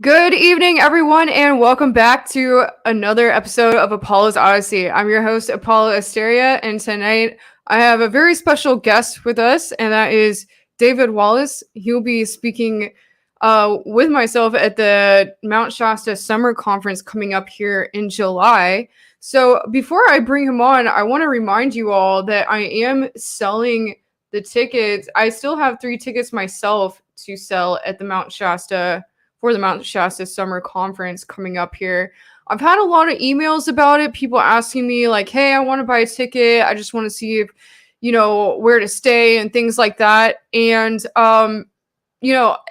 Good evening, everyone, and welcome back to another episode of Apollo's Odyssey. I'm your host, Apolla Asteria, and tonight I have a very special guest with us, and that is David Wallace. He'll be speaking with myself at the Mt Shasta Summer Conference coming up here in July. So before I bring him on, I want to remind you all that I am selling the tickets. I still have 3 tickets myself to sell at the Mt Shasta for the Mt Shasta Summer Conference coming up here. I've had a lot of emails about it, people asking me like, hey, I want to buy a ticket. I just want to see if, where to stay and things like that. And,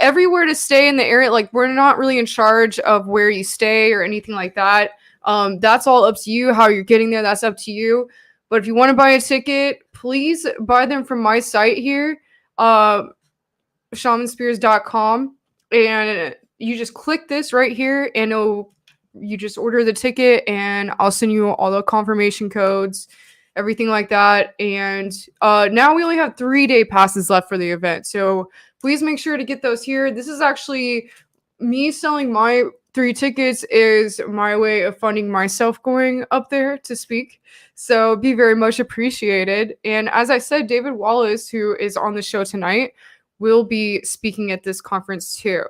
everywhere to stay in the area, like we're not really in charge of where you stay or anything like that. That's all up to you. How you're getting there, that's up to you. But if you want to buy a ticket, please buy them from my site here, shamanspears.com. And you just click this right here and you just order the ticket and I'll send you all the confirmation codes, everything like that. And now we only have 3-day passes left for the event. So please make sure to get those here. This is actually me selling my 3 tickets is my way of funding myself going up there to speak. So be very much appreciated. And as I said, David Wallace, who is on the show tonight, will be speaking at this conference too.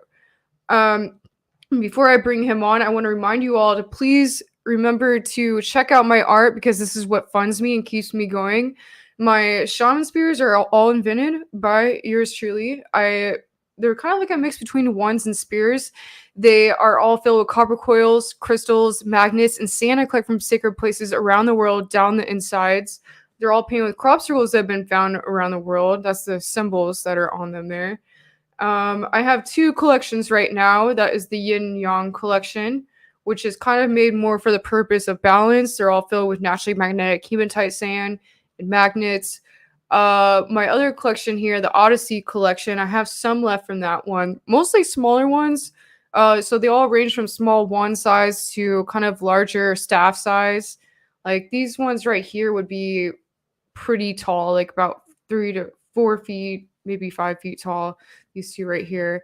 Before I bring him on, I want to remind you all to please remember to check out my art because this is what funds me and keeps me going. My shaman spears are all invented by yours truly. They're kind of like a mix between wands and spears. They are all filled with copper coils, crystals, magnets, and sand I collect from sacred places around the world down the insides. They're all painted with crop circles that have been found around the world. That's the symbols that are on them there. I have 2 collections right now. That is the Yin Yang collection, which is kind of made more for the purpose of balance. They're all filled with naturally magnetic hematite sand and magnets. My other collection here, the Odyssey collection, I have some left from that one, mostly smaller ones. So they all range from small wand size to kind of larger staff size. Like these ones right here would be pretty tall, like about 3 to 4 feet, maybe 5 feet tall. These 2 right here.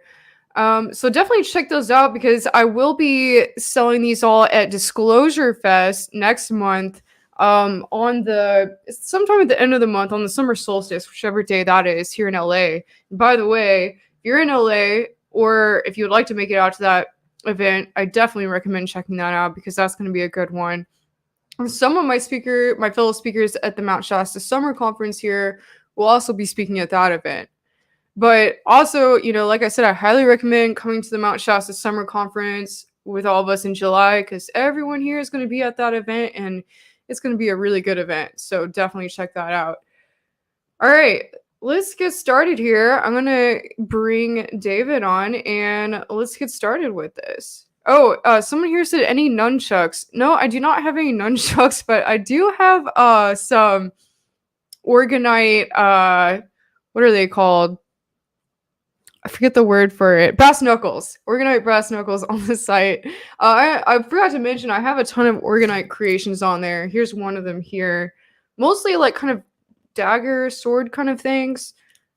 So definitely check those out because I will be selling these all at Disclosure Fest next month. Sometime at the end of the month on the summer solstice, whichever day that is here in LA. And by the way, if you're in LA or if you would like to make it out to that event, I definitely recommend checking that out because that's going to be a good one. Some of my fellow speakers at the Mt Shasta Summer Conference here will also be speaking at that event. But also, like I said, I highly recommend coming to the Mt Shasta Summer Conference with all of us in July because everyone here is going to be at that event and it's going to be a really good event. So definitely check that out. All right, let's get started here. I'm going to bring David on and let's get started with this. Oh, someone here said any nunchucks. No, I do not have any nunchucks, but I do have some orgonite, what are they called? I forget the word for it. Brass knuckles. Orgonite brass knuckles on the site. I forgot to mention I have a ton of orgonite creations on there. Here's one of them here. Mostly like kind of dagger, sword kind of things.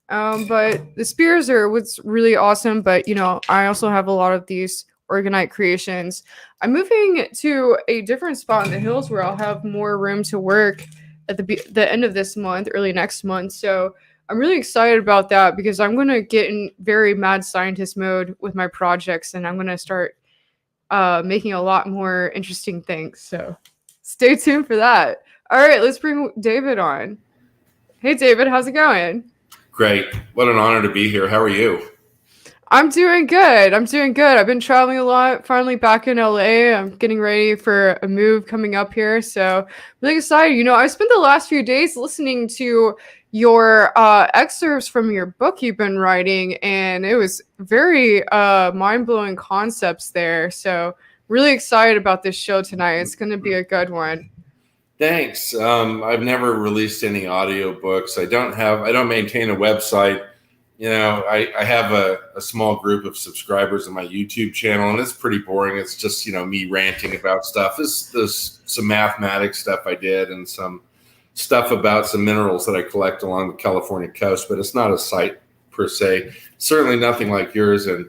But the spears are what's really awesome. But, I also have a lot of these orgonite creations. I'm moving to a different spot in the hills where I'll have more room to work at the end of this month, early next month. So I'm really excited about that because I'm going to get in very mad scientist mode with my projects and I'm going to start making a lot more interesting things. So stay tuned for that. All right, let's bring David on. Hey, David, how's it going? Great. What an honor to be here. How are you? I'm doing good. I've been traveling a lot. Finally back in LA. I'm getting ready for a move coming up here. So really excited. I spent the last few days listening to your excerpts from your book you've been writing, and it was very mind-blowing concepts there. So really excited about this show tonight. It's going to be a good one. Thanks. I've never released any audiobooks. I don't maintain a website. I have a small group of subscribers on my YouTube channel, and it's pretty boring. It's just, me ranting about stuff. There's some mathematics stuff I did and some stuff about some minerals that I collect along the California coast, but it's not a site per se. Certainly nothing like yours. And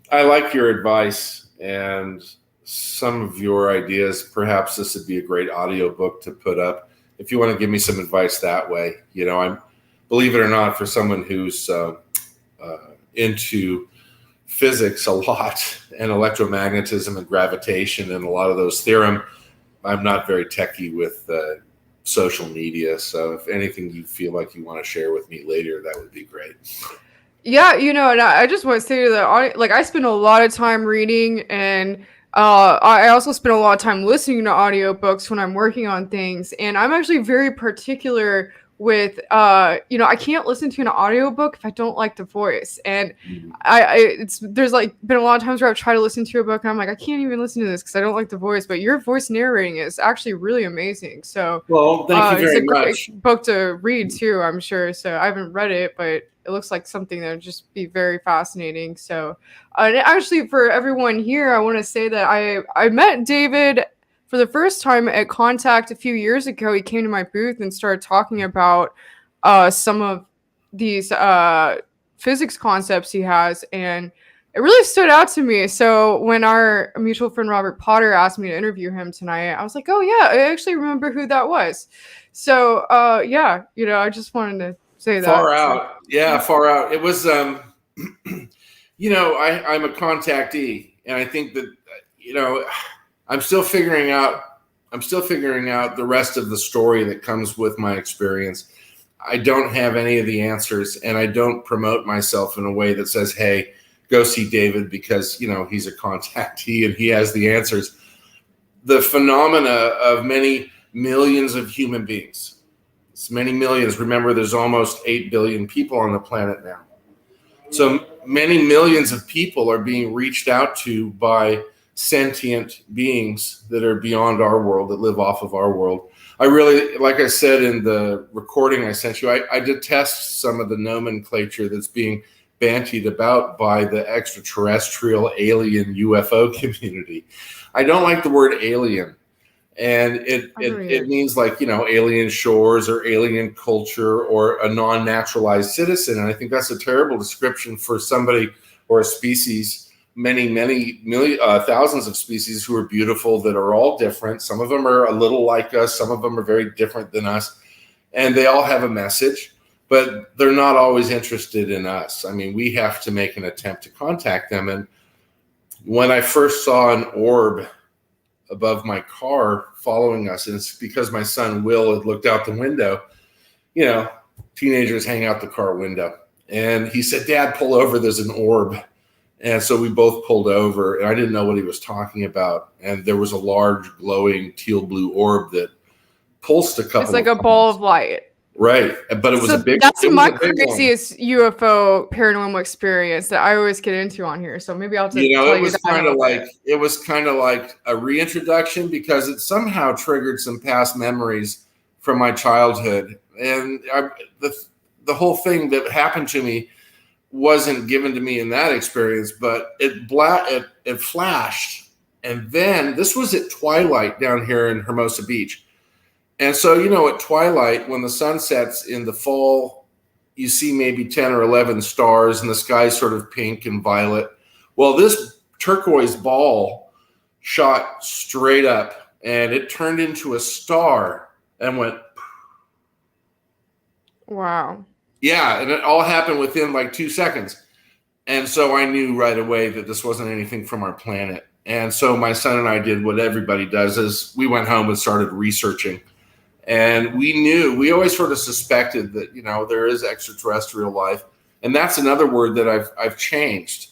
I like your advice and some of your ideas. Perhaps this would be a great audiobook to put up. If you want to give me some advice that way, I'm, believe it or not, for someone who's into physics a lot and electromagnetism and gravitation and a lot of those theorem, I'm not very techie with social media. So if anything you feel like you want to share with me later, that would be great. Yeah, and I just want to say that I spend a lot of time reading, and I also spend a lot of time listening to audiobooks when I'm working on things. And I'm actually very particular with I can't listen to an audiobook if I don't like the voice. And there's been a lot of times where I've tried to listen to a book and I'm like, I can't even listen to this because I don't like the voice. But your voice narrating is actually really amazing. So well, thank you very much. It's a great book to read too, I'm sure. So I haven't read it, but it looks like something that would just be very fascinating. So and actually, for everyone here, I want to say that I met David for the first time at Contact a few years ago. He came to my booth and started talking about some of these physics concepts he has, and it really stood out to me. So when our mutual friend Robert Potter asked me to interview him tonight, I was like, oh yeah, I actually remember who that was. So yeah, I just wanted to say that. Far out. Yeah, far out. It was I'm a contactee, and I think that I'm still figuring out the rest of the story that comes with my experience. I don't have any of the answers, and I don't promote myself in a way that says, hey, go see David because, he's a contactee and he has the answers. The phenomena of many millions of human beings, it's many millions. Remember, there's almost 8 billion people on the planet now. So many millions of people are being reached out to by sentient beings that are beyond our world, that live off of our world. I really, like I said in the recording I sent you, I detest some of the nomenclature that's being bantied about by the extraterrestrial alien UFO community. I don't like the word alien. And it means alien shores or alien culture or a non-naturalized citizen. And I think that's a terrible description for somebody or a species, many thousands of species who are beautiful, that are all different. Some of them are a little like us. Some of them are very different than us. And they all have a message, but they're not always interested in us. I mean, we have to make an attempt to contact them. And when I first saw an orb above my car following us, and it's because my son Will had looked out the window. Teenagers hang out the car window, and he said, Dad, pull over, there's an orb. And so we both pulled over, and I didn't know what he was talking about. And there was a large glowing teal blue orb that pulsed a couple. It's like a ball of light. Right. But it was a big one. That's my craziest UFO paranormal experience that I always get into on here. So maybe I'll just tell you that. It was kind of like a reintroduction because it somehow triggered some past memories from my childhood. And the whole thing that happened to me wasn't given to me in that experience, but it flashed. And then this was at twilight down here in Hermosa Beach. And so, at twilight, when the sun sets in the fall, you see maybe 10 or 11 stars and the sky's sort of pink and violet. Well, this turquoise ball shot straight up and it turned into a star and went. Wow. Yeah. And it all happened within like 2 seconds. And so I knew right away that this wasn't anything from our planet. And so my son and I did what everybody does, is we went home and started researching. And we always sort of suspected that, there is extraterrestrial life. And that's another word that I've changed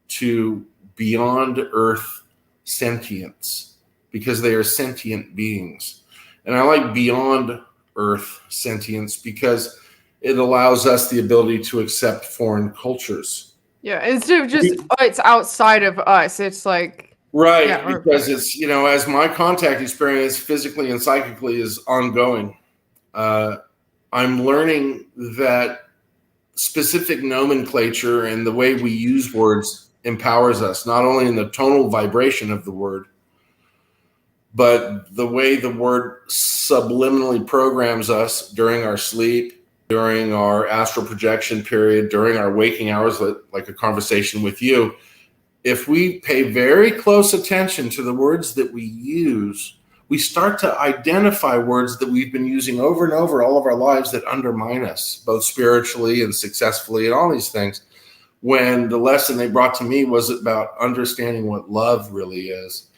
to beyond Earth sentience, because they are sentient beings. And I like beyond Earth sentience because it allows us the ability to accept foreign cultures. Yeah, instead of just it's outside of us, it's like right, yeah, because it's as my contact experience physically and psychically is ongoing. I'm learning that specific nomenclature and the way we use words empowers us, not only in the tonal vibration of the word, but the way the word subliminally programs us during our sleep, during our astral projection period, during our waking hours, like a conversation with you. If we pay very close attention to the words that we use, we start to identify words that we've been using over and over all of our lives that undermine us, both spiritually and successfully and all these things. When the lesson they brought to me was about understanding what love really is,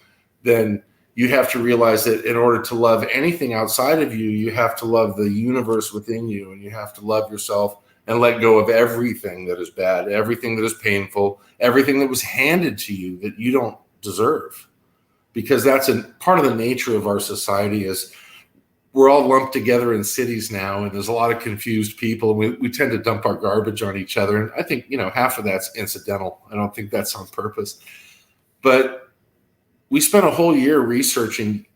then you have to realize that in order to love anything outside of you, you have to love the universe within you, and you have to love yourself and let go of everything that is bad, everything that is painful, everything that was handed to you that you don't deserve. Because that's a part of the nature of our society, is we're all lumped together in cities now, and there's a lot of confused people. We tend to dump our garbage on each other. And I think, half of that's incidental. I don't think that's on purpose. But we spent a whole year researching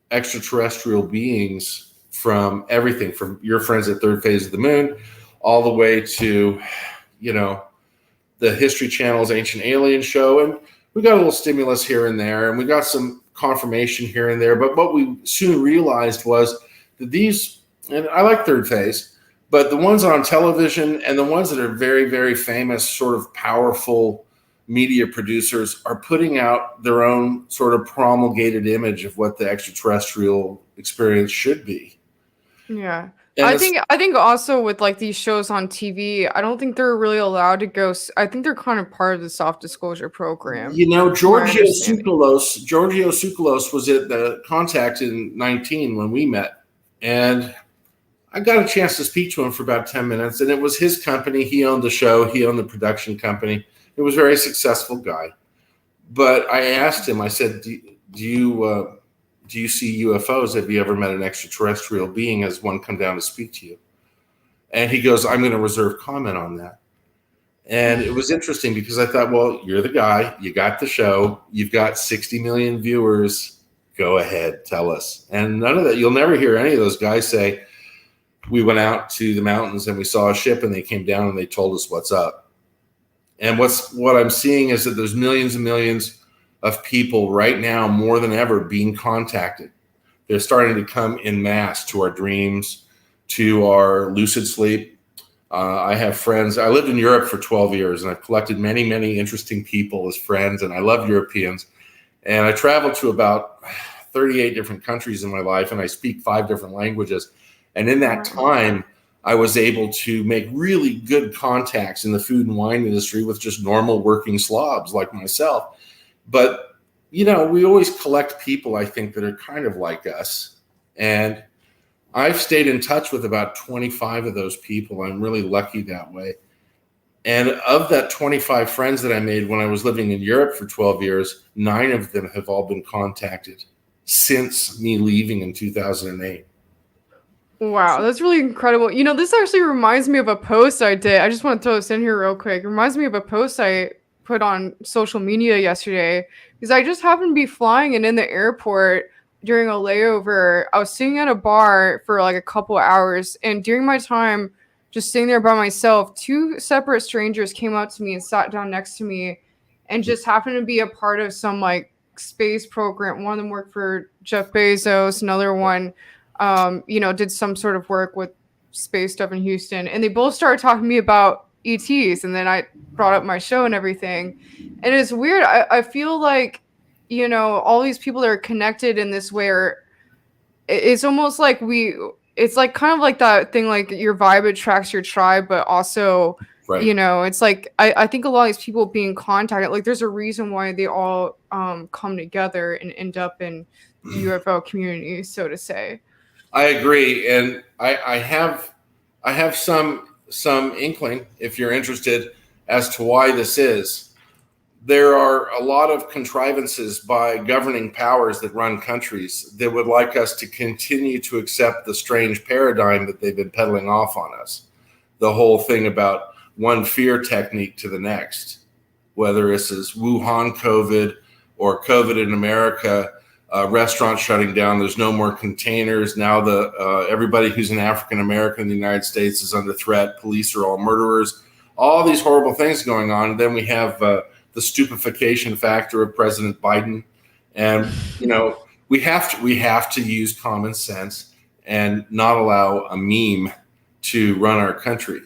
extraterrestrial beings, from everything from your friends at Third Phase of the Moon all the way to, the History Channel's Ancient Alien show. And we got a little stimulus here and there, and we got some confirmation here and there. But what we soon realized was that these, and I like Third Phase, but the ones on television and the ones that are very, very famous, sort of powerful media producers, are putting out their own sort of promulgated image of what the extraterrestrial experience should be. Yeah. And I think also with like these shows on TV, I don't think they're really allowed to go. I think they're kind of part of the soft disclosure program. Giorgio Tsoukalos was at the Contact in 19 when we met, and I got a chance to speak to him for about 10 minutes, and it was his company. He owned the show. He owned the production company. It was a very successful guy. But I asked him, I said, do you see UFOs? Have you ever met an extraterrestrial being? Has one come down to speak to you? And he goes, I'm going to reserve comment on that. And it was interesting because I thought, well, you're the guy. You got the show. You've got 60 million viewers. Go ahead, tell us. And none of that. You'll never hear any of those guys say, we went out to the mountains and we saw a ship and they came down and they told us what's up. And what I'm seeing is that there's millions and millions of people right now, more than ever, being contacted. They're starting to come in mass to our dreams, to our lucid sleep. I have friends. I lived in Europe for 12 years, and I've collected many, many interesting people as friends, and I love Europeans. And I traveled to about 38 different countries in my life, and I speak 5 different languages. And in that time, I was able to make really good contacts in the food and wine industry with just normal working slobs like myself. But, we always collect people, I think, that are kind of like us. And I've stayed in touch with about 25 of those people. I'm really lucky that way. And of that 25 friends that I made when I was living in Europe for 12 years, 9 of them have all been contacted since me leaving in 2008. Wow, that's really incredible. This actually reminds me of a post I did. I just want to throw this in here real quick. It reminds me of a post I put on social media yesterday, because I just happened to be flying, and in the airport during a layover, I was sitting at a bar for like a couple hours, and during my time just sitting there by myself, 2 separate strangers came up to me and sat down next to me, and just happened to be a part of some like space program. One of them worked for Jeff Bezos, another one did some sort of work with space stuff in Houston, and they both started talking to me about ETs, and then I brought up my show and everything. And it's weird. I feel like, all these people that are connected in this way it's almost like it's like kind of like that thing, like your vibe attracts your tribe, but also Right. You know, it's like I think a lot of these people being contacted, like there's a reason why they all come together and end up in the UFO community, so to say. I agree, and I have some inkling, if you're interested, as to why this is. There are a lot of contrivances by governing powers that run countries that would like us to continue to accept the strange paradigm that they've been peddling off on us. The whole thing about one fear technique to the next, whether this is Wuhan COVID or COVID in America, restaurants shutting down. There's no more containers. Now everybody who's an African American in the United States is under threat. Police are all murderers. All these horrible things going on. And then we have the stupefaction factor of President Biden. And, you know, we have to use common sense and not allow a meme to run our country.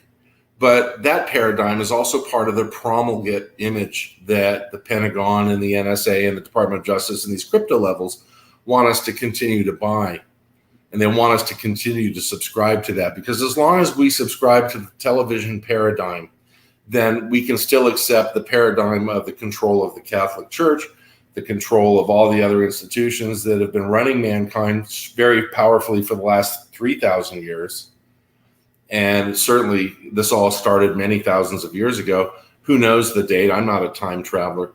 But that paradigm is also part of the promulgate image that the Pentagon and the NSA and the Department of Justice and these crypto levels want us to continue to buy. And they want us to continue to subscribe to that, because as long as we subscribe to the television paradigm, then we can still accept the paradigm of the control of the Catholic Church, the control of all the other institutions that have been running mankind very powerfully for the last 3,000 years. And certainly this all started many thousands of years ago. Who knows the date? I'm not a time traveler.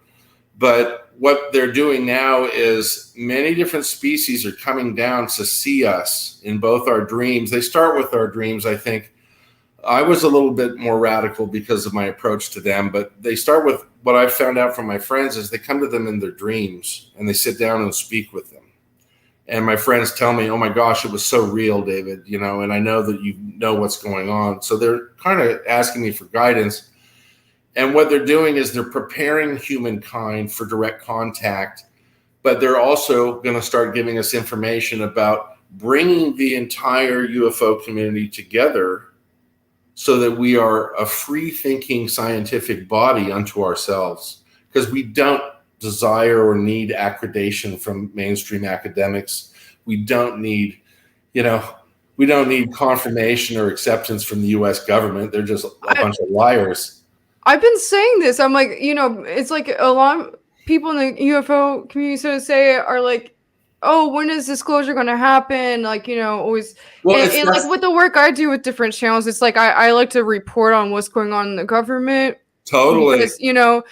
But what they're doing now is many different species are coming down to see us in both our dreams. They start with our dreams, I think. I was a little bit more radical because of my approach to them, but they start with what I've found out from my friends is they come to them in their dreams and they sit down and speak with them. And my friends tell me, oh my gosh, it was so real, David, you know, and I know that you know what's going on. So they're kind of asking me for guidance. And what they're doing is they're preparing humankind for direct contact, but they're also going to start giving us information about bringing the entire UFO community together so that we are a free-thinking scientific body unto ourselves, because we don't desire or need accreditation from mainstream academics. We don't need, you know, we don't need confirmation or acceptance from the U.S. government. They're just a bunch of liars. I've been saying this. I'm like, you know, it's like a lot of people in the UFO community, so to say, are like, oh, when is disclosure going to happen? Like, you know, always. Well, and like with the work I do with different channels, it's like I like to report on what's going on in the government. Totally. Because, you know,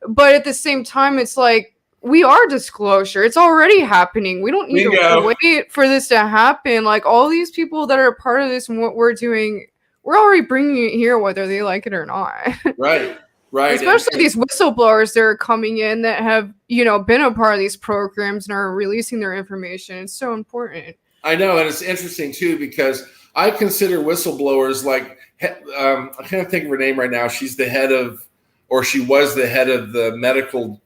but at the same time, it's like we are disclosure. It's already happening. We don't need to wait for this to happen. Like all these people that are part of this and what we're doing, we're already bringing it here, whether they like it or not. Right. Right. Especially these whistleblowers that are coming in that have, you know, been a part of these programs and are releasing their information. It's so important. I know. And it's interesting, too, because I consider whistleblowers like, I can't think of her name right now. She's the head of, or she was the head of the medical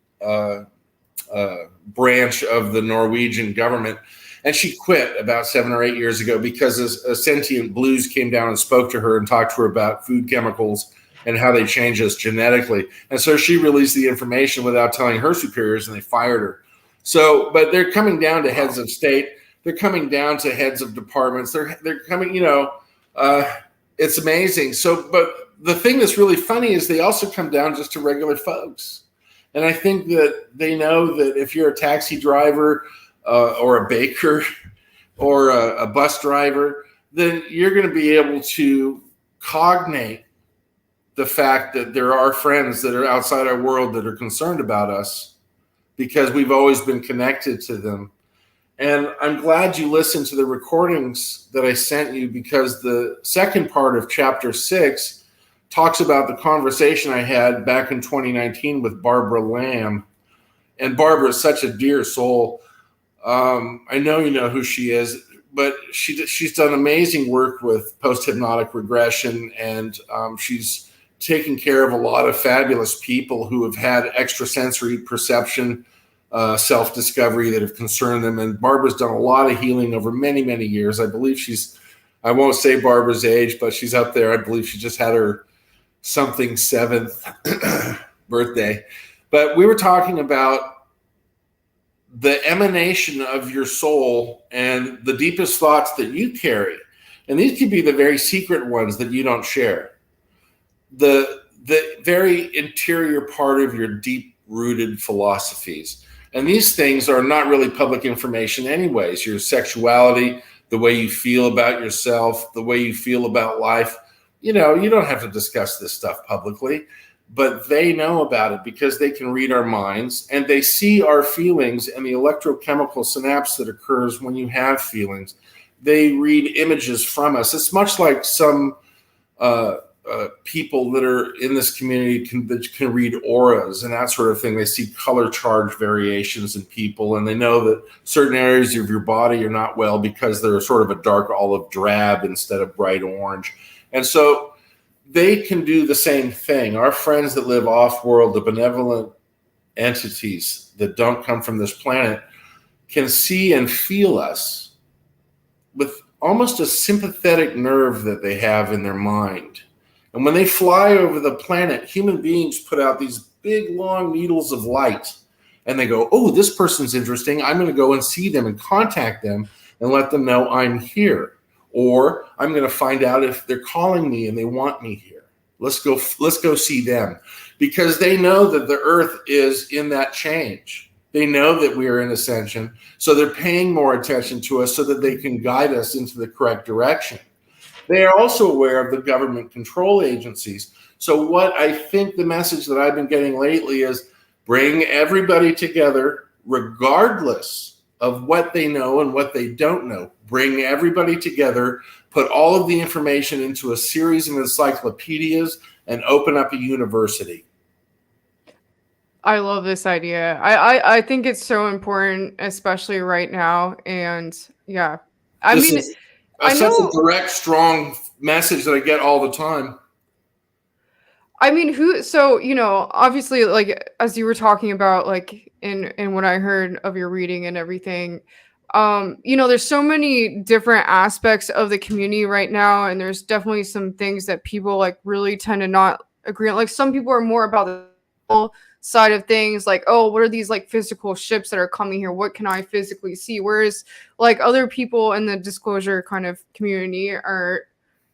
branch of the Norwegian government. And she quit about 7 or 8 years ago because a sentient blues came down and spoke to her and talked to her about food chemicals and how they change us genetically. And so she released the information without telling her superiors, and they fired her. So, but they're coming down to heads of state. They're coming down to heads of departments. They're coming, you know, it's amazing. So, but the thing that's really funny is they also come down just to regular folks. And I think that they know that if you're a taxi driver or a baker or a bus driver, then you're going to be able to cognate the fact that there are friends that are outside our world that are concerned about us because we've always been connected to them. And I'm glad you listened to the recordings that I sent you, because the second part of chapter 6 talks about the conversation I had back in 2019 with Barbara Lamb. And Barbara is such a dear soul. I know you know who she is, but she's done amazing work with post-hypnotic regression, and she's taking care of a lot of fabulous people who have had extrasensory perception, self-discovery that have concerned them. And Barbara's done a lot of healing over many, many years. I believe I won't say Barbara's age, but she's up there. I believe she just had her something 7th birthday. But we were talking about the emanation of your soul and the deepest thoughts that you carry. And these could be the very secret ones that you don't share. The very interior part of your deep-rooted philosophies. And these things are not really public information anyways. Your sexuality, the way you feel about yourself, the way you feel about life. You know, you don't have to discuss this stuff publicly, but they know about it because they can read our minds and they see our feelings and the electrochemical synapse that occurs when you have feelings. They read images from us. It's much like some people that are in this community that can read auras and that sort of thing. They see color charge variations in people, and they know that certain areas of your body are not well because they're sort of a dark olive drab instead of bright orange. And so they can do the same thing. Our friends that live off-world, the benevolent entities that don't come from this planet, can see and feel us with almost a sympathetic nerve that they have in their mind. And when they fly over the planet, human beings put out these big, long needles of light. And they go, oh, this person's interesting. I'm going to go and see them and contact them and let them know I'm here. Or I'm going to find out if they're calling me and they want me here. Let's go see them. Because they know that the earth is in that change. They know that we are in ascension. So they're paying more attention to us so that they can guide us into the correct direction. They are also aware of the government control agencies. So what I think the message that I've been getting lately is bring everybody together, regardless of what they know and what they don't know. Bring everybody together, put all of the information into a series of encyclopedias, and open up a university. I love this idea. I think it's so important, especially right now. And yeah, This is such a direct, strong message that I get all the time. I mean, so, you know, obviously, like, as you were talking about, like, in what I heard of your reading and everything, you know, there's so many different aspects of the community right now, and there's definitely some things that people, like, really tend to not agree on. Like, some people are more about the side of things, like, oh, what are these, like, physical ships that are coming here? What can I physically see? Whereas, like, other people in the disclosure kind of community are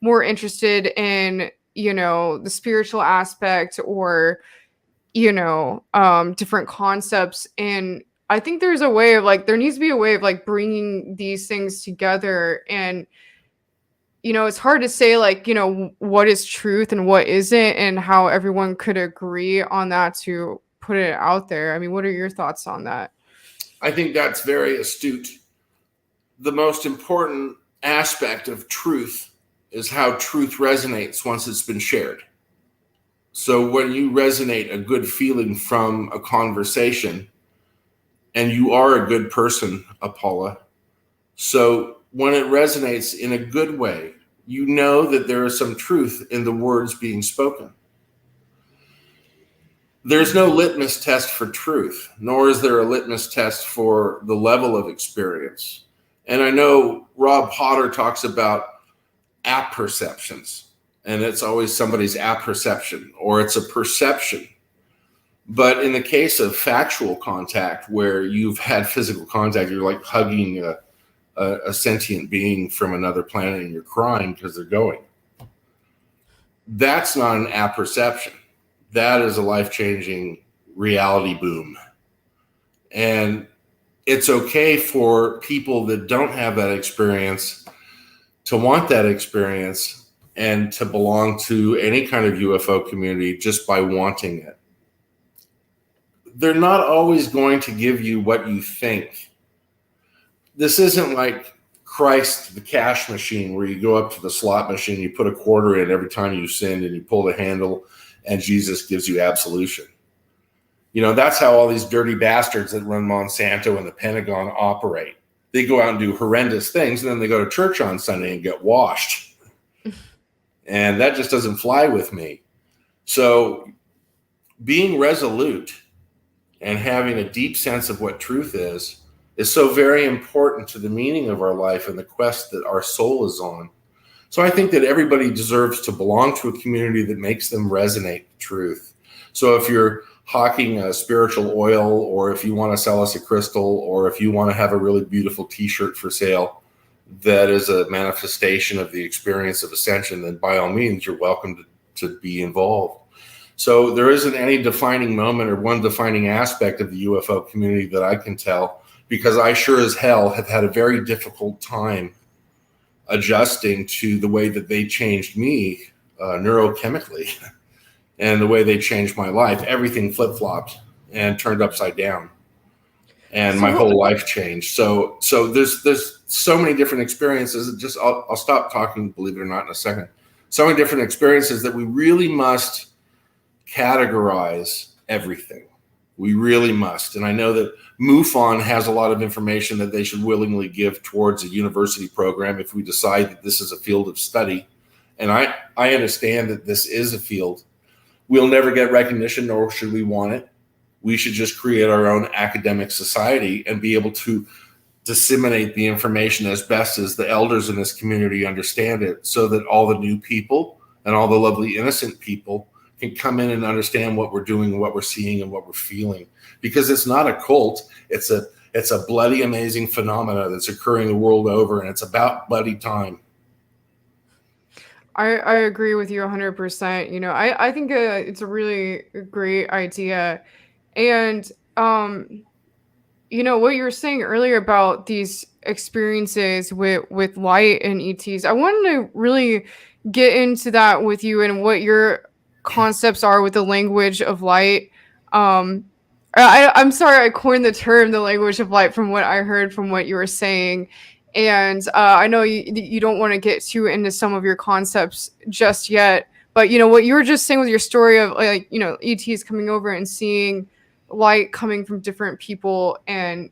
more interested in, you know, the spiritual aspect or, you know, different concepts. And I think there's a way of, like, there needs to be a way of, like, bringing these things together. And, you know, it's hard to say, like, you know, what is truth and what isn't, and how everyone could agree on that to put it out there. I mean, what are your thoughts on that? I think that's very astute. The most important aspect of truth is how truth resonates once it's been shared. So when you resonate a good feeling from a conversation, and you are a good person, Apolla, so when it resonates in a good way, you know that there is some truth in the words being spoken. There's no litmus test for truth, nor is there a litmus test for the level of experience. And I know Rob Potter talks about apperceptions, and it's always somebody's apperception, or it's a perception. But in the case of factual contact, where you've had physical contact, you're like hugging a sentient being from another planet and you're crying because they're going. That's not an apperception. That is a life-changing reality boom. And it's okay for people that don't have that experience to want that experience and to belong to any kind of UFO community just by wanting it. They're not always going to give you what you think. This isn't like Christ, the cash machine, where you go up to the slot machine, you put a quarter in every time you sinned, and you pull the handle, and Jesus gives you absolution. You know, that's how all these dirty bastards that run Monsanto and the Pentagon operate. They go out and do horrendous things, and then they go to church on Sunday and get washed. And that just doesn't fly with me. So being resolute and having a deep sense of what truth is so very important to the meaning of our life and the quest that our soul is on. So I think that everybody deserves to belong to a community that makes them resonate with truth. So if you're hawking a spiritual oil, or if you want to sell us a crystal, or if you want to have a really beautiful t-shirt for sale that is a manifestation of the experience of ascension, then by all means, you're welcome to be involved. So there isn't any defining moment or one defining aspect of the UFO community that I can tell, because I sure as hell have had a very difficult time adjusting to the way that they changed me neurochemically and the way they changed my life. Everything flip-flopped and turned upside down, and my whole life changed. So there's so many different experiences. Just I'll stop talking, believe it or not, in a second. So many different experiences that we really must categorize everything. We really must. And I know that MUFON has a lot of information that they should willingly give towards a university program if we decide that this is a field of study. And I understand that this is a field. We'll never get recognition, nor should we want it. We should just create our own academic society and be able to disseminate the information as best as the elders in this community understand it, so that all the new people and all the lovely innocent people can come in and understand what we're doing and what we're seeing and what we're feeling. Because it's not a cult. It's a bloody amazing phenomena that's occurring the world over, and it's about bloody time. I agree with you 100%. You know, I think it's a really great idea. And, you know, what you were saying earlier about these experiences with light and ETs, I wanted to really get into that with you and what your concepts are with the language of light. I'm sorry, I coined the term the language of light from what I heard from what you were saying. And I know you don't want to get too into some of your concepts just yet, but you know what you were just saying with your story of, like, you know, ETs coming over and seeing light coming from different people, and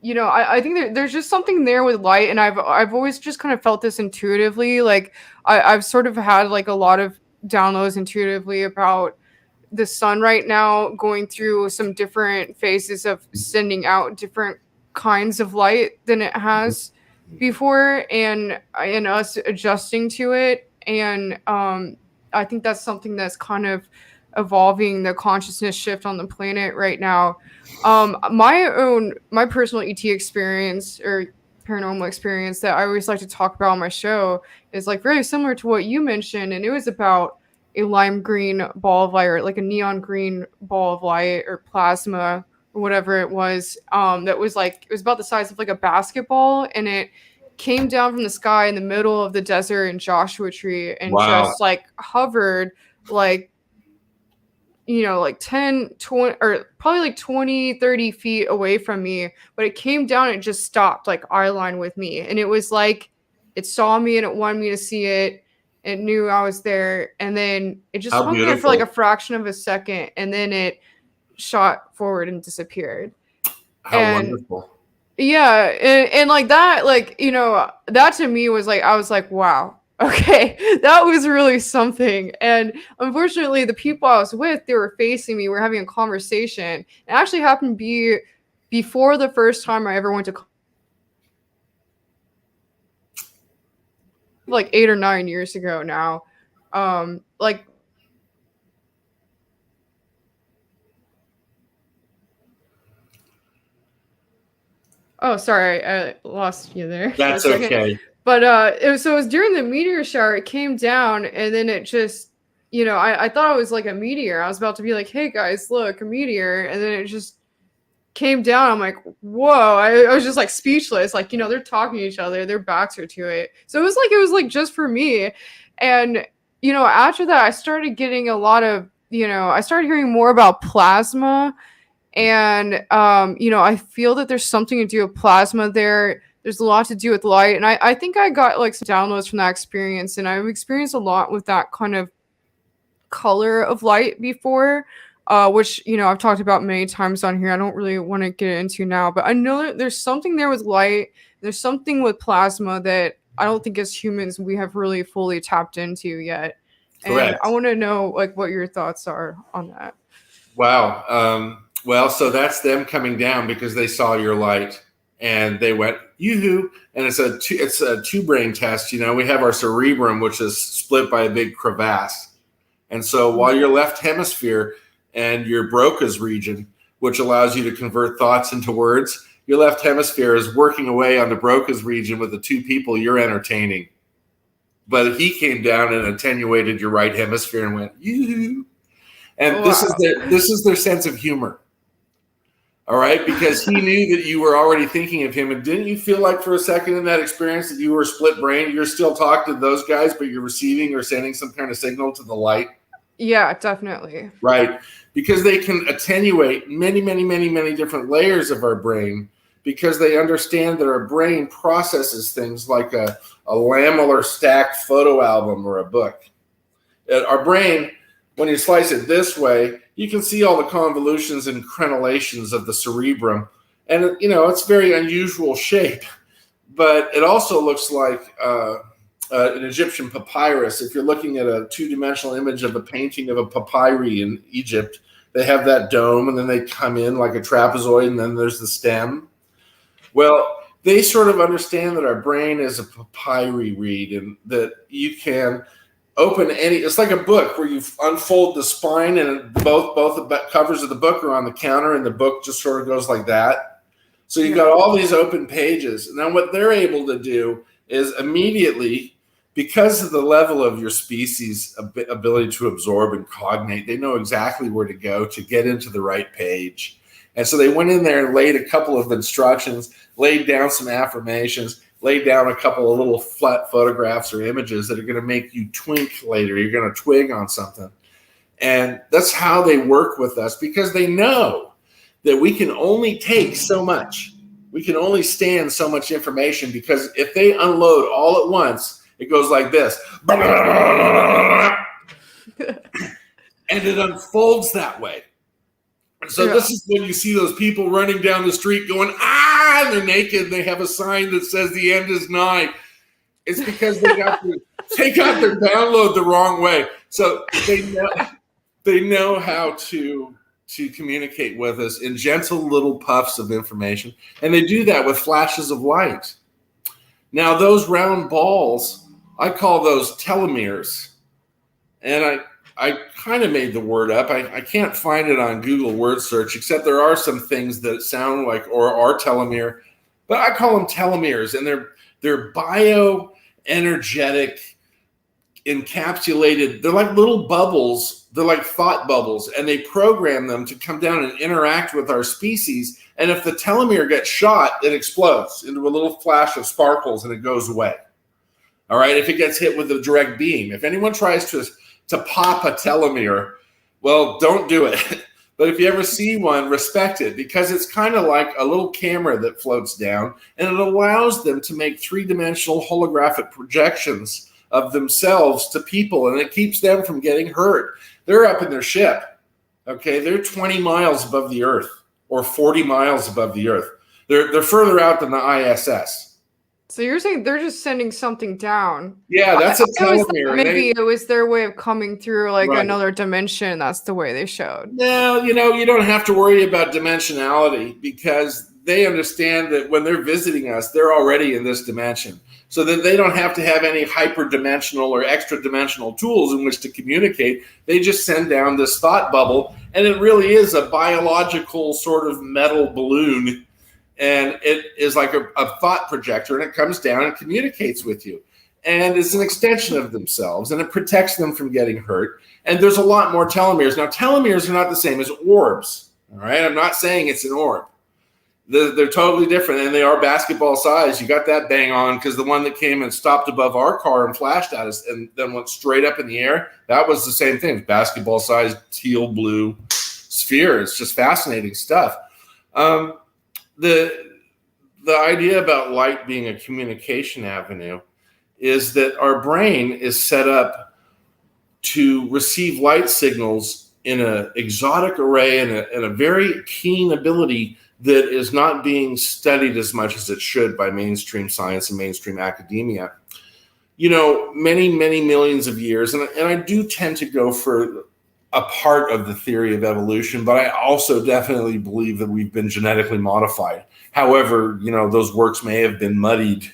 you know, I think there's just something there with light, and I've always just kind of felt this intuitively. Like I've sort of had like a lot of downloads intuitively about the sun right now going through some different phases of sending out different kinds of light than it has before, and us adjusting to it. And I think that's something that's kind of evolving the consciousness shift on the planet right now. My personal ET experience or paranormal experience that I always like to talk about on my show is like very similar to what you mentioned, and it was about a lime green ball of light, or like a neon green ball of light or plasma or whatever it was, that was like, it was about the size of like a basketball, and it came down from the sky in the middle of the desert in Joshua Tree, and just like hovered like, you know, like 10, 20, or probably like 20, 30 feet away from me. But it came down and it just stopped like eye line with me. And it was like, it saw me and it wanted me to see it. It knew I was there. And then it just hung there for like a fraction of a second. And then it shot forward and disappeared. How wonderful. Yeah. And like that, like, you know, that to me was like, I was like, wow. Okay, that was really something. And unfortunately, the people I was with, they were facing me. We were having a conversation. It actually happened to be before the first time I ever went to, like 8 or 9 years ago now. Like, oh, sorry, I lost you there. That's okay. But it was during the meteor shower. It came down, and then it just, you know, I thought it was like a meteor. I was about to be like, hey guys, look, a meteor. And then it just came down. I'm like, whoa. I was just like speechless. Like, you know, they're talking to each other. Their backs are to it. So it was like just for me. And, you know, after that, I started getting a lot of, you know, I started hearing more about plasma. And, you know, I feel that there's something to do with plasma there. There's a lot to do with light. And I think I got like some downloads from that experience. And I've experienced a lot with that kind of color of light before, which, you know, I've talked about many times on here. I don't really want to get into now, but I know that there's something there with light. There's something with plasma that I don't think as humans we have really fully tapped into yet. Correct. And I want to know like what your thoughts are on that. Wow. Well, so that's them coming down because they saw your light and they went, yoo-hoo. And it's a two-brain test. You know, we have our cerebrum, which is split by a big crevasse. And so while your left hemisphere and your Broca's region, which allows you to convert thoughts into words, your left hemisphere is working away on the Broca's region with the two people you're entertaining. but he came down and attenuated your right hemisphere and went, you. And Wow. this is their sense of humor. All right, because he knew that you were already thinking of him. And didn't you feel like for a second in that experience that you were split brain? You're still talking to those guys, but you're receiving or sending some kind of signal to the light? Yeah, definitely. Right, because they can attenuate many, many, many, many different layers of our brain, because they understand that our brain processes things like a lamellar stacked photo album or a book. Our brain, when you slice it this way, you can see all the convolutions and crenellations of the cerebrum. And, it's very unusual shape, but it also looks like an Egyptian papyrus. If you're looking at a two-dimensional image of a painting of a papyri in Egypt, they have that dome, and then they come in like a trapezoid, and then there's the stem. Well, they sort of understand that our brain is a papyri reed, and that you can open it's like a book where you unfold the spine, and both the covers of the book are on the counter, and the book just sort of goes like that. So you've got all these open pages. And then what they're able to do is immediately, because of the level of your species' ability to absorb and cognate, they know exactly where to go to get into the right page. And so they went in there and laid a couple of instructions, laid down some affirmations, laid down a couple of little flat photographs or images that are going to make you twink later. You're going to twig on something. And that's how they work with us, because they know that we can only take so much. We can only stand so much information, because if they unload all at once, it goes like this. And it unfolds that way. So this is when you see those people running down the street going, and they're naked, and they have a sign that says the end is nigh. It's because they got their download the wrong way. So they know how to communicate with us in gentle little puffs of information. And they do that with flashes of light. Now, those round balls, I call those telomeres. And I kind of made the word up. I can't find it on Google word search, except there are some things that sound like or are telomere, but I call them telomeres, and they're bioenergetic, encapsulated. They're like little bubbles. They're like thought bubbles, and they program them to come down and interact with our species. And if the telomere gets shot, it explodes into a little flash of sparkles, and it goes away. All right, if it gets hit with a direct beam. If anyone tries to pop a telomere, well, don't do it. But if you ever see one, respect it, because it's kind of like a little camera that floats down, and it allows them to make three-dimensional holographic projections of themselves to people, and it keeps them from getting hurt. They're up in their ship, okay? They're 20 miles above the Earth, or 40 miles above the Earth. They're further out than the ISS. So you're saying they're just sending something down? Yeah, that's a telomere. Maybe it was their way of coming through another dimension. That's the way they showed. No, you don't have to worry about dimensionality, because they understand that when they're visiting us, they're already in this dimension. So that they don't have to have any hyperdimensional or extra-dimensional tools in which to communicate. They just send down this thought bubble, and it really is a biological sort of metal balloon. And it is like a thought projector, and it comes down and communicates with you. And it's an extension of themselves, and it protects them from getting hurt. And there's a lot more telomeres. Now, telomeres are not the same as orbs, all right? I'm not saying it's an orb. They're totally different, and they are basketball size. You got that bang on, because the one that came and stopped above our car and flashed at us and then went straight up in the air, that was the same thing. Basketball-sized teal blue sphere. It's just fascinating stuff. The idea about light being a communication avenue is that our brain is set up to receive light signals in an exotic array and a very keen ability that is not being studied as much as it should by mainstream science and mainstream academia. Many, many millions of years, and I do tend to go for a part of the theory of evolution, but I also definitely believe that we've been genetically modified. However, those works may have been muddied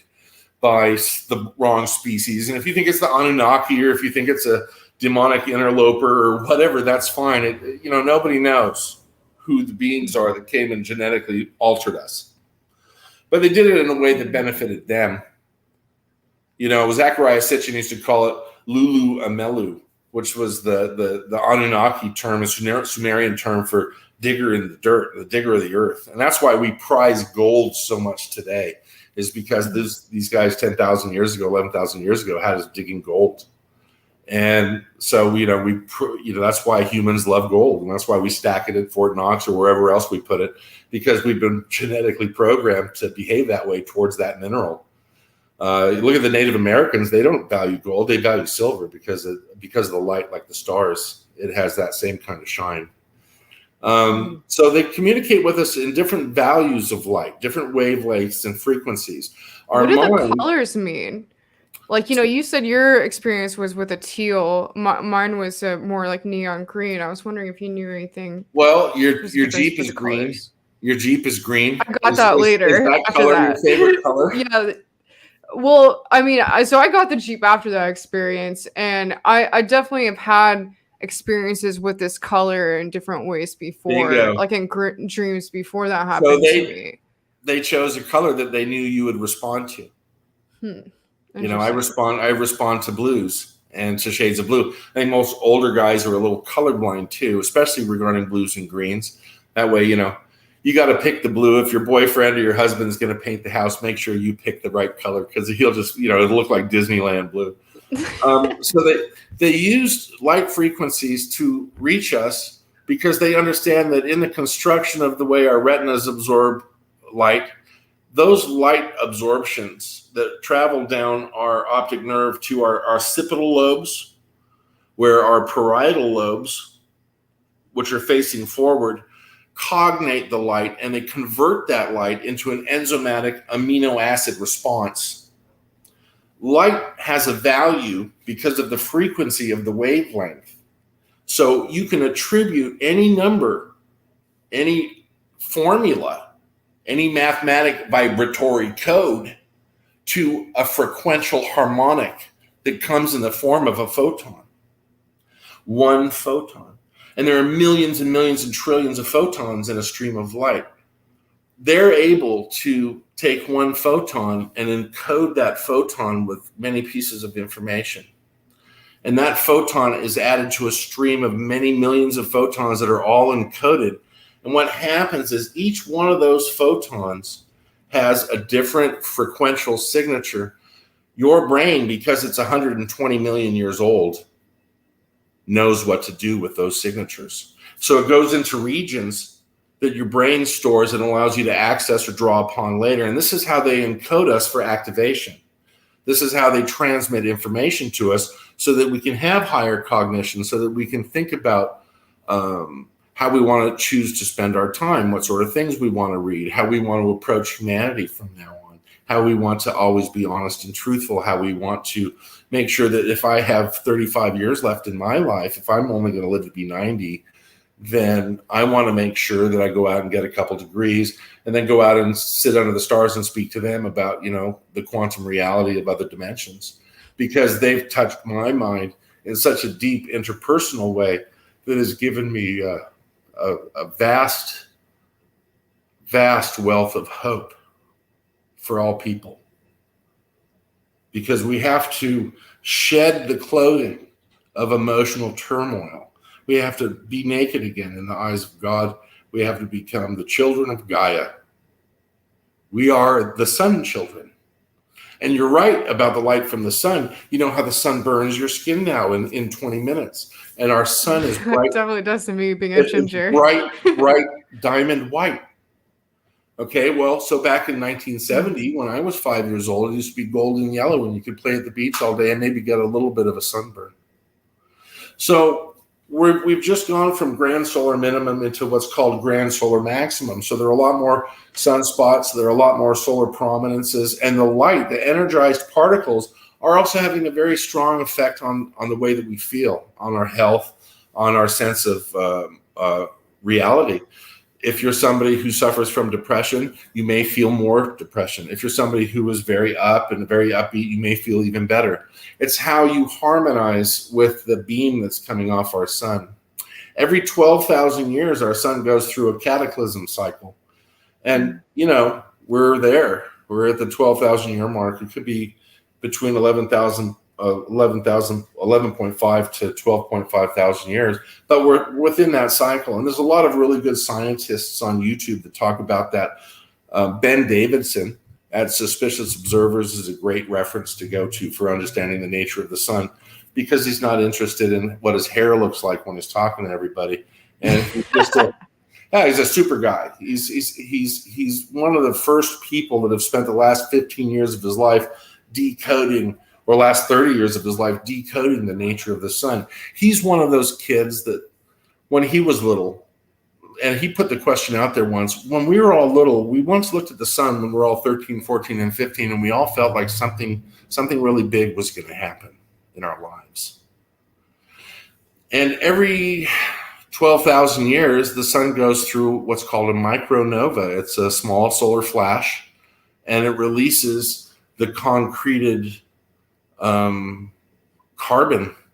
by the wrong species. And if you think it's the Anunnaki, or if you think it's a demonic interloper or whatever, that's fine. Nobody knows who the beings are that came and genetically altered us. But they did it in a way that benefited them. You know, Zachariah Sitchin used to call it Lulu Amelu, which was the Anunnaki term, a Sumerian term for digger in the dirt, the digger of the earth. And that's why we prize gold so much today, is because these guys 10,000 years ago, 11,000 years ago had us digging gold. And so, that's why humans love gold. And that's why we stack it at Fort Knox or wherever else we put it, because we've been genetically programmed to behave that way towards that mineral. You look at the Native Americans; they don't value gold; they value silver because of the light, like the stars. It has that same kind of shine. So they communicate with us in different values of light, different wavelengths and frequencies. What do the colors mean? Like, you said your experience was with a teal. Mine was more like neon green. I was wondering if you knew anything. Well, your Jeep is green. Colors. Your Jeep is green. I got that later. Is that color your favorite color? Yeah. Well, I mean, so I got the Jeep after that experience, and I definitely have had experiences with this color in different ways before, like in dreams before that happened to me. They chose a color that they knew you would respond to. I respond to blues and to shades of blue. I think most older guys are a little colorblind too, especially regarding blues and greens. That way, you got to pick the blue. If your boyfriend or your husband's going to paint the house, make sure you pick the right color, because he'll just, it'll look like Disneyland blue. So they used light frequencies to reach us because they understand that in the construction of the way our retinas absorb light, those light absorptions that travel down our optic nerve to our occipital lobes, where our parietal lobes, which are facing forward, cognate the light, and they convert that light into an enzymatic amino acid response. Light has a value because of the frequency of the wavelength. So you can attribute any number, any formula, any mathematic vibratory code to a frequential harmonic that comes in the form of a photon. One photon. And there are millions and millions and trillions of photons in a stream of light. They're able to take one photon and encode that photon with many pieces of information. And that photon is added to a stream of many millions of photons that are all encoded. And what happens is each one of those photons has a different frequential signature. Your brain, because it's 120 million years old, knows what to do with those signatures. So it goes into regions that your brain stores and allows you to access or draw upon later. And this is how they encode us for activation. This is how they transmit information to us so that we can have higher cognition, so that we can think about how we want to choose to spend our time, what sort of things we want to read, how we want to approach humanity from now on, how we want to always be honest and truthful, how we want to make sure that if I have 35 years left in my life, if I'm only going to live to be 90, then I want to make sure that I go out and get a couple degrees and then go out and sit under the stars and speak to them about, the quantum reality of other dimensions, because they've touched my mind in such a deep interpersonal way that has given me a vast, vast wealth of hope for all people. Because we have to shed the clothing of emotional turmoil. We have to be naked again in the eyes of God. We have to become the children of Gaia. We are the sun children. And you're right about the light from the sun. You know how the sun burns your skin now in 20 minutes. And our sun is bright. It definitely does to me, being a ginger. Bright diamond white. Okay, well, so back in 1970, when I was 5 years old, it used to be golden yellow, and you could play at the beach all day and maybe get a little bit of a sunburn. So we've just gone from grand solar minimum into what's called grand solar maximum. So there are a lot more sunspots, there are a lot more solar prominences, and the light, the energized particles, are also having a very strong effect on the way that we feel, on our health, on our sense of reality. If you're somebody who suffers from depression, you may feel more depression. If you're somebody who is very up and very upbeat, you may feel even better. It's how you harmonize with the beam that's coming off our sun. Every 12,000 years, our sun goes through a cataclysm cycle. And, we're there. We're at the 12,000 year mark. It could be between 11.5 to 12.5 thousand years. But we're within that cycle. And there's a lot of really good scientists on YouTube that talk about that. Ben Davidson at Suspicious Observers is a great reference to go to for understanding the nature of the sun, because he's not interested in what his hair looks like when he's talking to everybody. And he's just he's a super guy. He's one of the first people that have spent the last 15 years of his life decoding, or last 30 years of his life decoding the nature of the sun. He's one of those kids that when he was little, and he put the question out there once, when we were all little, we once looked at the sun when we were all 13, 14, and 15, and we all felt like something really big was going to happen in our lives. And every 12,000 years, the sun goes through what's called a micronova. It's a small solar flash, and it releases the concreted carbon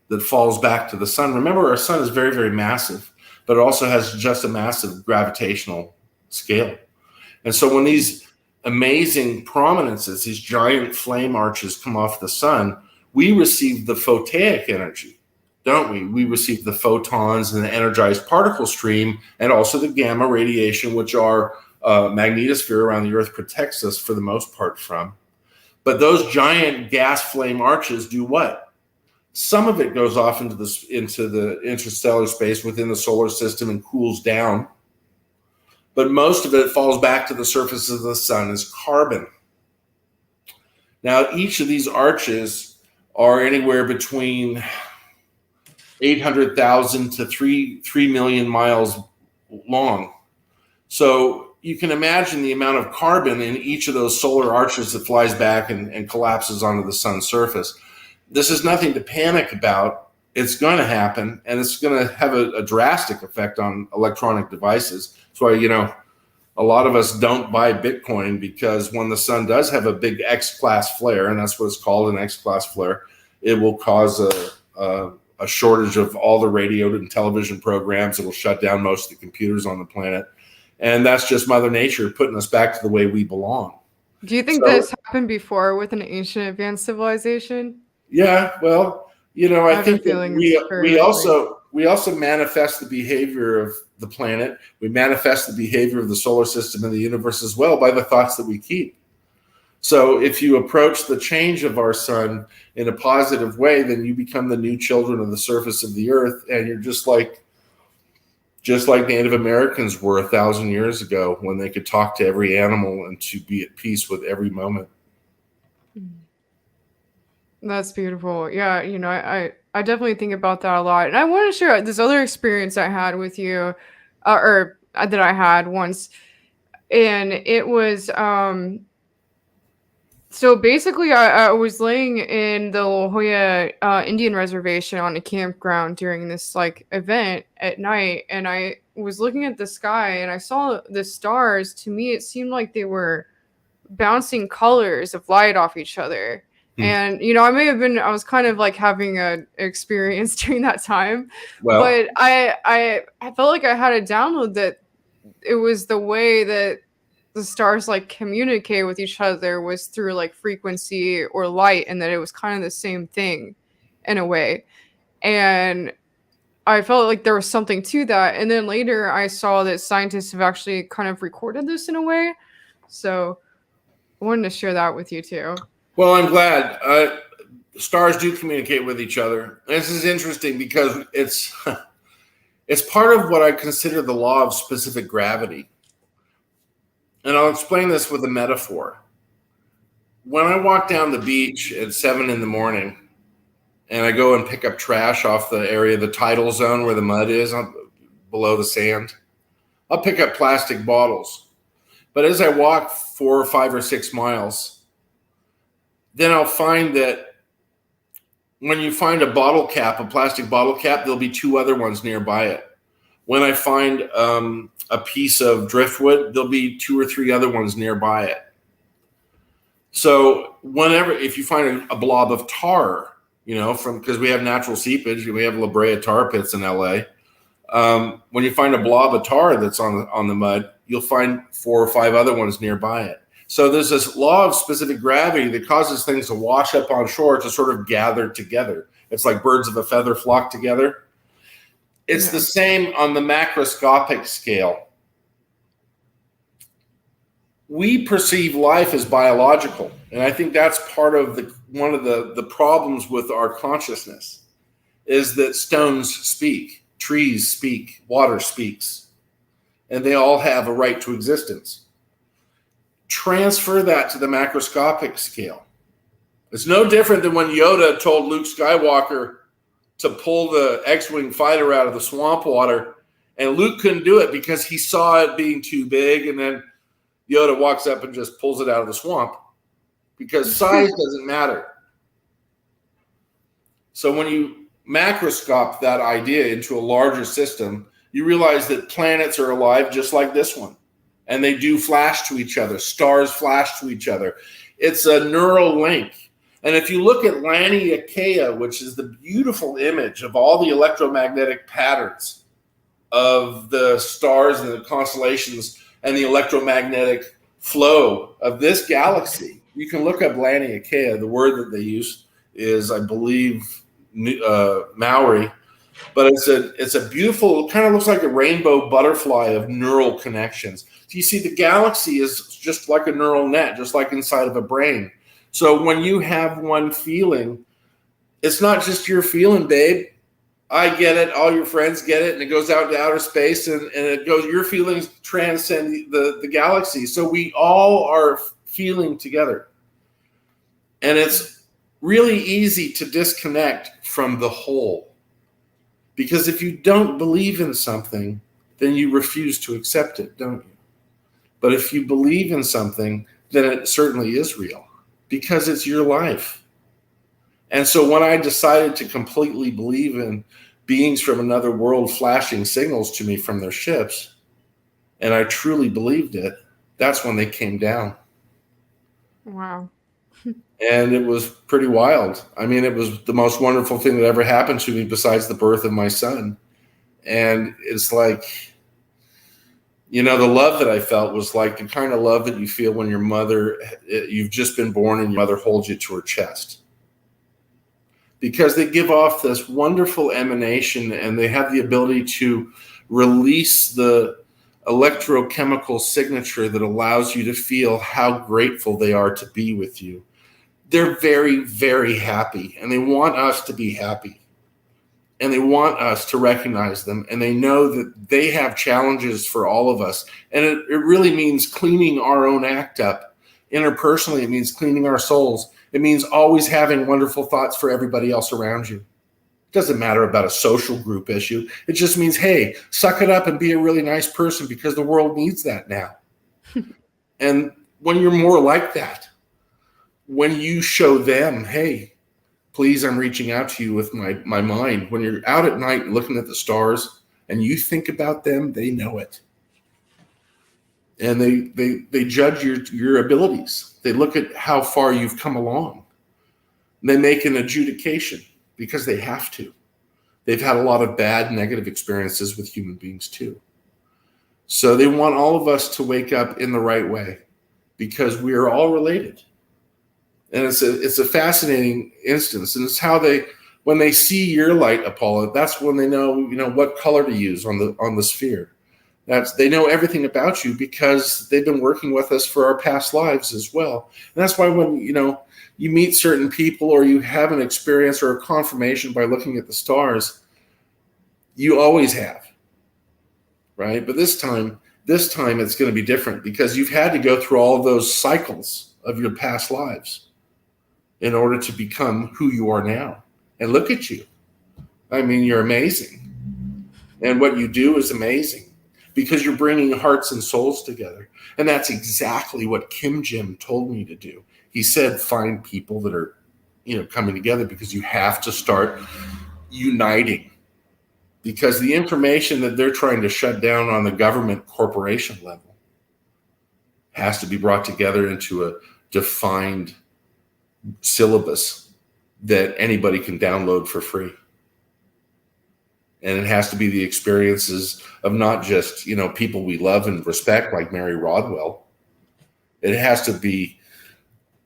that falls back to the sun. Remember, our sun is very, very massive, but it also has just a massive gravitational scale. And so when these amazing prominences, these giant flame arches come off the sun, we receive the photic energy, don't we? We receive the photons and the energized particle stream, and also the gamma radiation, which our magnetosphere around the Earth protects us for the most part from. But those giant gas flame arches do what? Some of it goes off into the interstellar space within the solar system and cools down. But most of it falls back to the surface of the sun as carbon. Now, each of these arches are anywhere between 800,000 to 3 million miles long. So you can imagine the amount of carbon in each of those solar arches that flies back and collapses onto the sun's surface. This is nothing to panic about. It's going to happen, and it's going to have a drastic effect on electronic devices. That's why, a lot of us don't buy Bitcoin, because when the sun does have a big X-class flare, and that's what it's called, an X-class flare, it will cause a shortage of all the radio and television programs. It will shut down most of the computers on the planet. And that's just Mother Nature putting us back to the way we belong. Do you think this happened before with an ancient advanced civilization? Yeah, well, I think we also manifest the behavior of the planet. We manifest the behavior of the solar system and the universe as well by the thoughts that we keep. So if you approach the change of our sun in a positive way, then you become the new children of the surface of the Earth, and you're just like Native Americans were 1,000 years ago, when they could talk to every animal and to be at peace with every moment. That's beautiful. Yeah, I definitely think about that a lot. And I want to share this other experience I had with you, or that I had once. And it was, so basically I was laying in the La Jolla Indian reservation on a campground during this event at night. And I was looking at the sky and I saw the stars. To me, it seemed like they were bouncing colors of light off each other. And, I was kind of having an experience during that time, but I felt like I had to download that it was the way that the stars communicate with each other was through frequency or light, and that it was kind of the same thing in a way. And I felt like there was something to that. And then later I saw that scientists have actually kind of recorded this in a way. So I wanted to share that with you too. Well, I'm glad. Stars do communicate with each other. This is interesting because it's part of what I consider the law of specific gravity. And I'll explain this with a metaphor. When I walk down the beach at 7 a.m. and I go and pick up trash off the area, the tidal zone where the mud is below the sand, I'll pick up plastic bottles. But as I walk 4 or 5 or 6 miles, then I'll find that when you find a plastic bottle cap, there'll be 2 other ones nearby it. When I find a piece of driftwood, there'll be 2 or 3 other ones nearby it. So if you find a blob of tar, because we have natural seepage, we have La Brea tar pits in LA. When you find a blob of tar that's on the mud, you'll find 4 or 5 other ones nearby it. So there's this law of specific gravity that causes things to wash up on shore to sort of gather together. It's like birds of a feather flock together. It's the same on the macroscopic scale. We perceive life as biological, and I think that's part of one of the problems with our consciousness, is that stones speak, trees speak, water speaks, and they all have a right to existence. Transfer that to the macroscopic scale. It's no different than when Yoda told Luke Skywalker to pull the X-Wing fighter out of the swamp water, and Luke couldn't do it because he saw it being too big, and then Yoda walks up and just pulls it out of the swamp, because size doesn't matter. So when you macroscope that idea into a larger system, you realize that planets are alive just like this one, and they do flash to each other. Stars flash to each other. It's a neural link. And if you look at Laniakea, which is the beautiful image of all the electromagnetic patterns of the stars and the constellations and the electromagnetic flow of this galaxy, you can look up Laniakea. The word that they use is, I believe, Maori, but it's a beautiful, kind of looks like a rainbow butterfly of neural connections. So you see, the galaxy is just like a neural net, just like inside of a brain. So when you have one feeling, it's not just your feeling, babe. I get it. All your friends get it. And it goes out to outer space, and it goes, your feelings transcend the galaxy. So we all are feeling together. And it's really easy to disconnect from the whole. Because if you don't believe in something, then you refuse to accept it, don't you? But if you believe in something, then it certainly is real, because it's your life. And so when I decided to completely believe in beings from another world flashing signals to me from their ships, and I truly believed it, that's when they came down. Wow. And it was pretty wild. I mean, it was the most wonderful thing that ever happened to me besides the birth of my son. And it's like, the love that I felt was like the kind of love that you feel when your mother, you've just been born and your mother holds you to her chest. Because they give off this wonderful emanation, and they have the ability to release the electrochemical signature that allows you to feel how grateful they are to be with you. They're very, very happy, and they want us to be happy. And they want us to recognize them, and they know that they have challenges for all of us. And it really means cleaning our own act up. Interpersonally, it means cleaning our souls. It means always having wonderful thoughts for everybody else around you. It doesn't matter about a social group issue. It just means, hey, suck it up and be a really nice person, because the world needs that now. And when you're more like that, when you show them, hey, please, I'm reaching out to you with my mind. When you're out at night looking at the stars and you think about them, they know it. And they judge your abilities. They look at how far you've come along. They make an adjudication because they have to. They've had a lot of bad, negative experiences with human beings too. So they want all of us to wake up in the right way, because we are all related. And it's a fascinating instance. And it's how when they see your light, Apolla, that's when they know, what color to use on the sphere. They know everything about you, because they've been working with us for our past lives as well. And that's why when, you meet certain people, or you have an experience or a confirmation by looking at the stars, you always have, right? But this time it's going to be different, because you've had to go through all of those cycles of your past lives in order to become who you are now. And look at you. I mean, you're amazing. And what you do is amazing, because you're bringing hearts and souls together. And that's exactly what Kim Jim told me to do. He said, find people that are, coming together, because you have to start uniting. Because the information that they're trying to shut down on the government corporation level has to be brought together into a defined syllabus that anybody can download for free. And it has to be the experiences of not just, people we love and respect, like Mary Rodwell. It has to be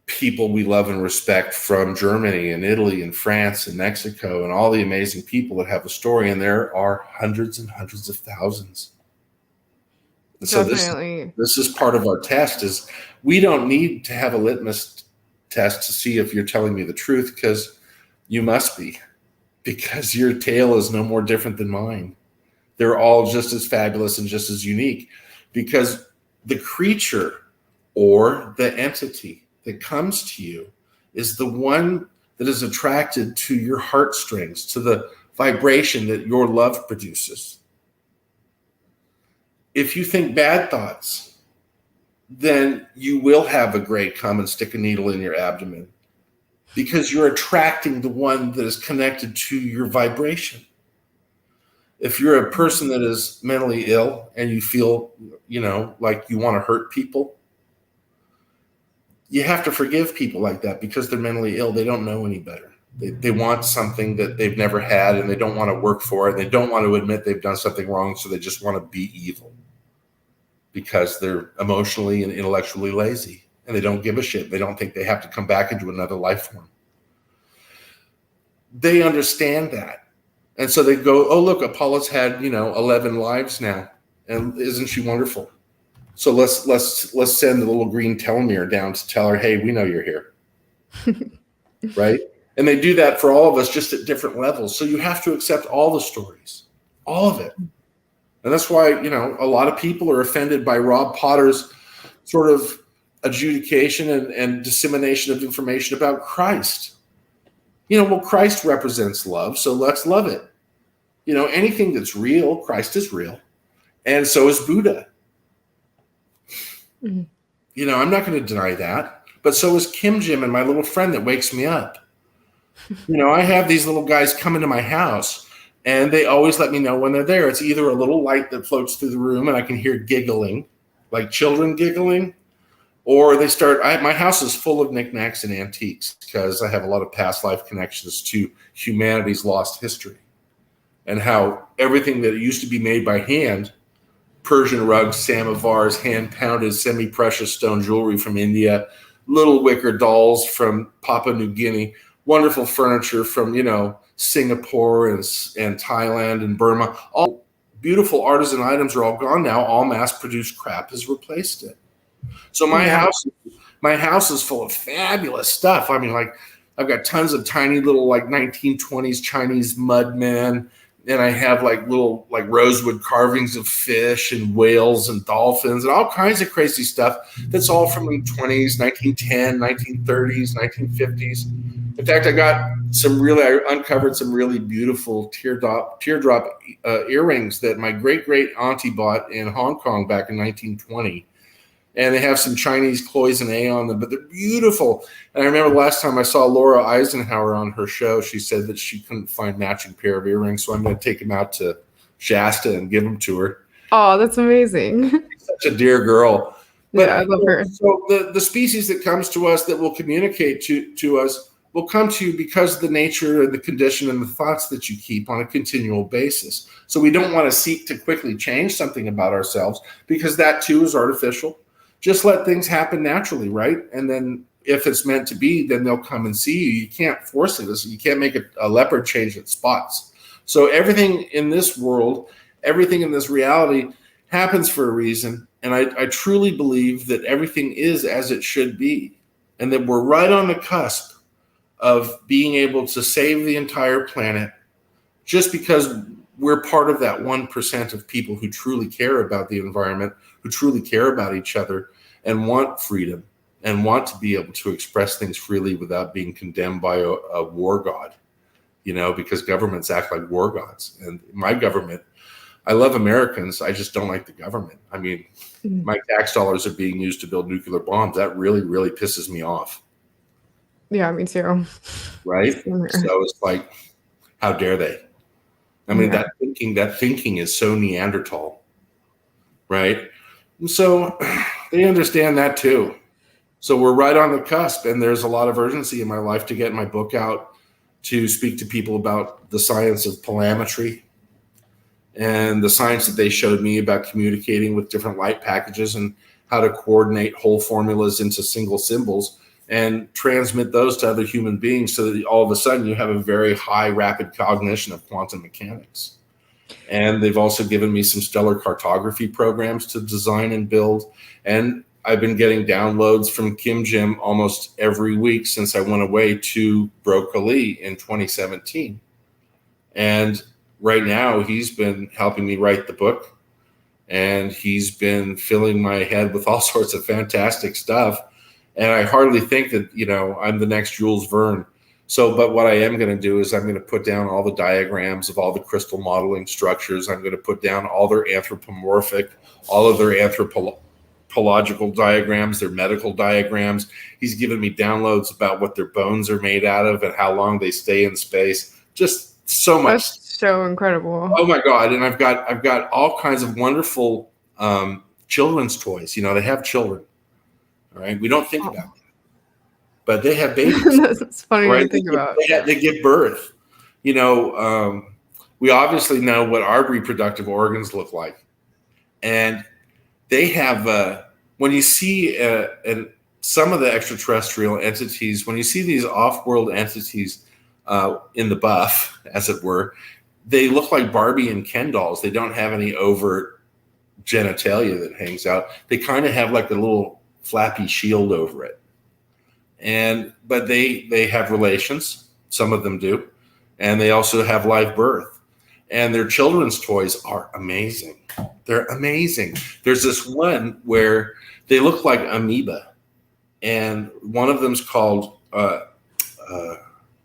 people we love and respect from Germany and Italy and France and Mexico and all the amazing people that have a story. And there are hundreds and hundreds of thousands. And so this is part of our test. Is we don't need to have a litmus test to see if you're telling me the truth, because you must be, because your tale is no more different than mine. They're all just as fabulous and just as unique, because the creature or the entity that comes to you is the one that is attracted to your heartstrings, to the vibration that your love produces. If you think bad thoughts, then you will have a gray come and stick a needle in your abdomen, because you're attracting the one that is connected to your vibration. If you're a person that is mentally ill and you feel, like you want to hurt people, you have to forgive people like that, because they're mentally ill. They don't know any better. They want something that they've never had, and they don't want to work for it. They don't want to admit they've done something wrong, so they just want to be evil, because they're emotionally and intellectually lazy, and they don't give a shit. They don't think they have to come back into another life form. They understand that. And so they go, oh, look, Apollo's had, 11 lives now. And isn't she wonderful? So let's send the little green telomere down to tell her, hey, we know you're here. Right? And they do that for all of us, just at different levels. So you have to accept all the stories, all of it. And that's why, a lot of people are offended by Rob Potter's sort of adjudication and dissemination of information about Christ. Christ represents love, so let's love it. Anything that's real, Christ is real. And so is Buddha. Mm-hmm. I'm not going to deny that. But so is Kim Jim and my little friend that wakes me up. I have these little guys come into my house, and they always let me know when they're there. It's either a little light that floats through the room and I can hear giggling, like children giggling, or they start, my house is full of knickknacks and antiques, because I have a lot of past life connections to humanity's lost history, and how everything that used to be made by hand, Persian rugs, samovars, hand-pounded semi-precious stone jewelry from India, little wicker dolls from Papua New Guinea, wonderful furniture from, Singapore and Thailand and Burma, all beautiful artisan items are all gone now. All mass-produced crap has replaced it. So my house is full of fabulous stuff. I mean, like, I've got tons of tiny little 1920s Chinese mud men, and I have little rosewood carvings of fish and whales and dolphins and all kinds of crazy stuff that's all from the 20s, 1910, 1930s, 1950s. In fact, I uncovered some really beautiful teardrop earrings that my great auntie bought in Hong Kong back in 1920. And they have some Chinese cloisonné on them, but they're beautiful. And I remember last time I saw Laura Eisenhower on her show, she said that she couldn't find matching pair of earrings. So I'm going to take them out to Shasta and give them to her. Oh, that's amazing. She's such a dear girl. But, I love her. So the species that comes to us that will communicate to us will come to you because of the nature and the condition and the thoughts that you keep on a continual basis. So we don't want to seek to quickly change something about ourselves, because that too is artificial. Just let things happen naturally, right? And then if it's meant to be, then they'll come and see you. You can't force it. You can't make a leopard change its spots. So everything in this world, everything in this reality happens for a reason. And I truly believe that everything is as it should be, and that we're right on the cusp of being able to save the entire planet, just because we're part of that 1% of people who truly care about the environment, who truly care about each other and want freedom and want to be able to express things freely without being condemned by a war god, because governments act like war gods. And my government, I love Americans. I just don't like the government. I mean, my tax dollars are being used to build nuclear bombs. That really, really pisses me off. Yeah, me too. Right? So it's like, how dare they? I mean, that thinking is so Neanderthal, right? And so they understand that too. So we're right on the cusp, and there's a lot of urgency in my life to get my book out, to speak to people about the science of palametry and the science that they showed me about communicating with different light packages, and how to coordinate whole formulas into single symbols and transmit those to other human beings so that all of a sudden you have a very high rapid cognition of quantum mechanics. And they've also given me some stellar cartography programs to design and build. And I've been getting downloads from Kim Jim almost every week since I went away to Broccoli in 2017. And right now he's been helping me write the book, and he's been filling my head with all sorts of fantastic stuff. And I hardly think that, I'm the next Jules Verne. So, but what I am going to do is I'm going to put down all the diagrams of all the crystal modeling structures. I'm going to put down all their anthropomorphic, all of their anthropological diagrams, their medical diagrams. He's given me downloads about what their bones are made out of and how long they stay in space. Just so much. That's so incredible. Oh my God. And I've got all kinds of wonderful children's toys. They have children. All right. We don't think about that, but they have babies. That's funny right? to think about. They give birth. We obviously know what our reproductive organs look like. And they have, when you see some of the extraterrestrial entities, when you see these off-world entities in the buff, as it were, they look like Barbie and Ken dolls. They don't have any overt genitalia that hangs out. They kind of have like a little flappy shield over it. But they have relations. Some of them do. And they also have live birth. And their children's toys are amazing. They're amazing. There's this one where they look like amoeba. And one of them's called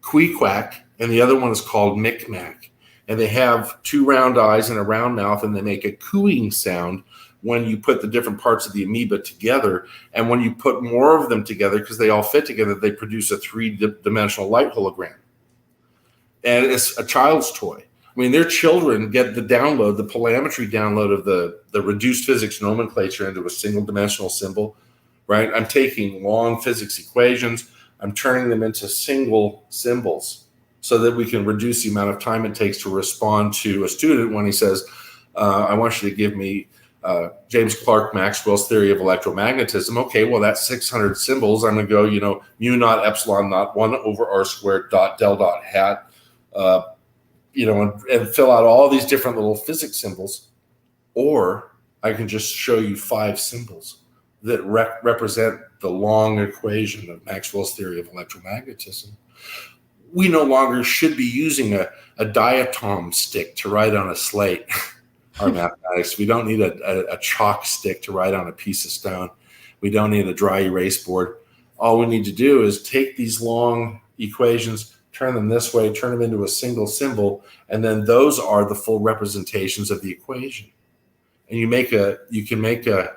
Queequack, and the other one is called Micmac. And they have two round eyes and a round mouth, and they make a cooing sound when you put the different parts of the amoeba together. And when you put more of them together, because they all fit together, they produce a three-dimensional light hologram. And it's a child's toy. I mean, their children get the download, the polarimetry download of the reduced physics nomenclature into a single-dimensional symbol, right? I'm taking long physics equations, I'm turning them into single symbols so that we can reduce the amount of time it takes to respond to a student when he says, I want you to give me James Clerk Maxwell's theory of electromagnetism. Okay, well, that's 600 symbols. I'm going to go, mu naught epsilon naught 1 over r squared dot del dot hat, and fill out all these different little physics symbols. Or I can just show you 5 symbols that represent the long equation of Maxwell's theory of electromagnetism. We no longer should be using a diatom stick to write on a slate. Our mathematics. We don't need a chalk stick to write on a piece of stone. We don't need a dry erase board. All we need to do is take these long equations, turn them this way, turn them into a single symbol, and then those are the full representations of the equation. And you can make a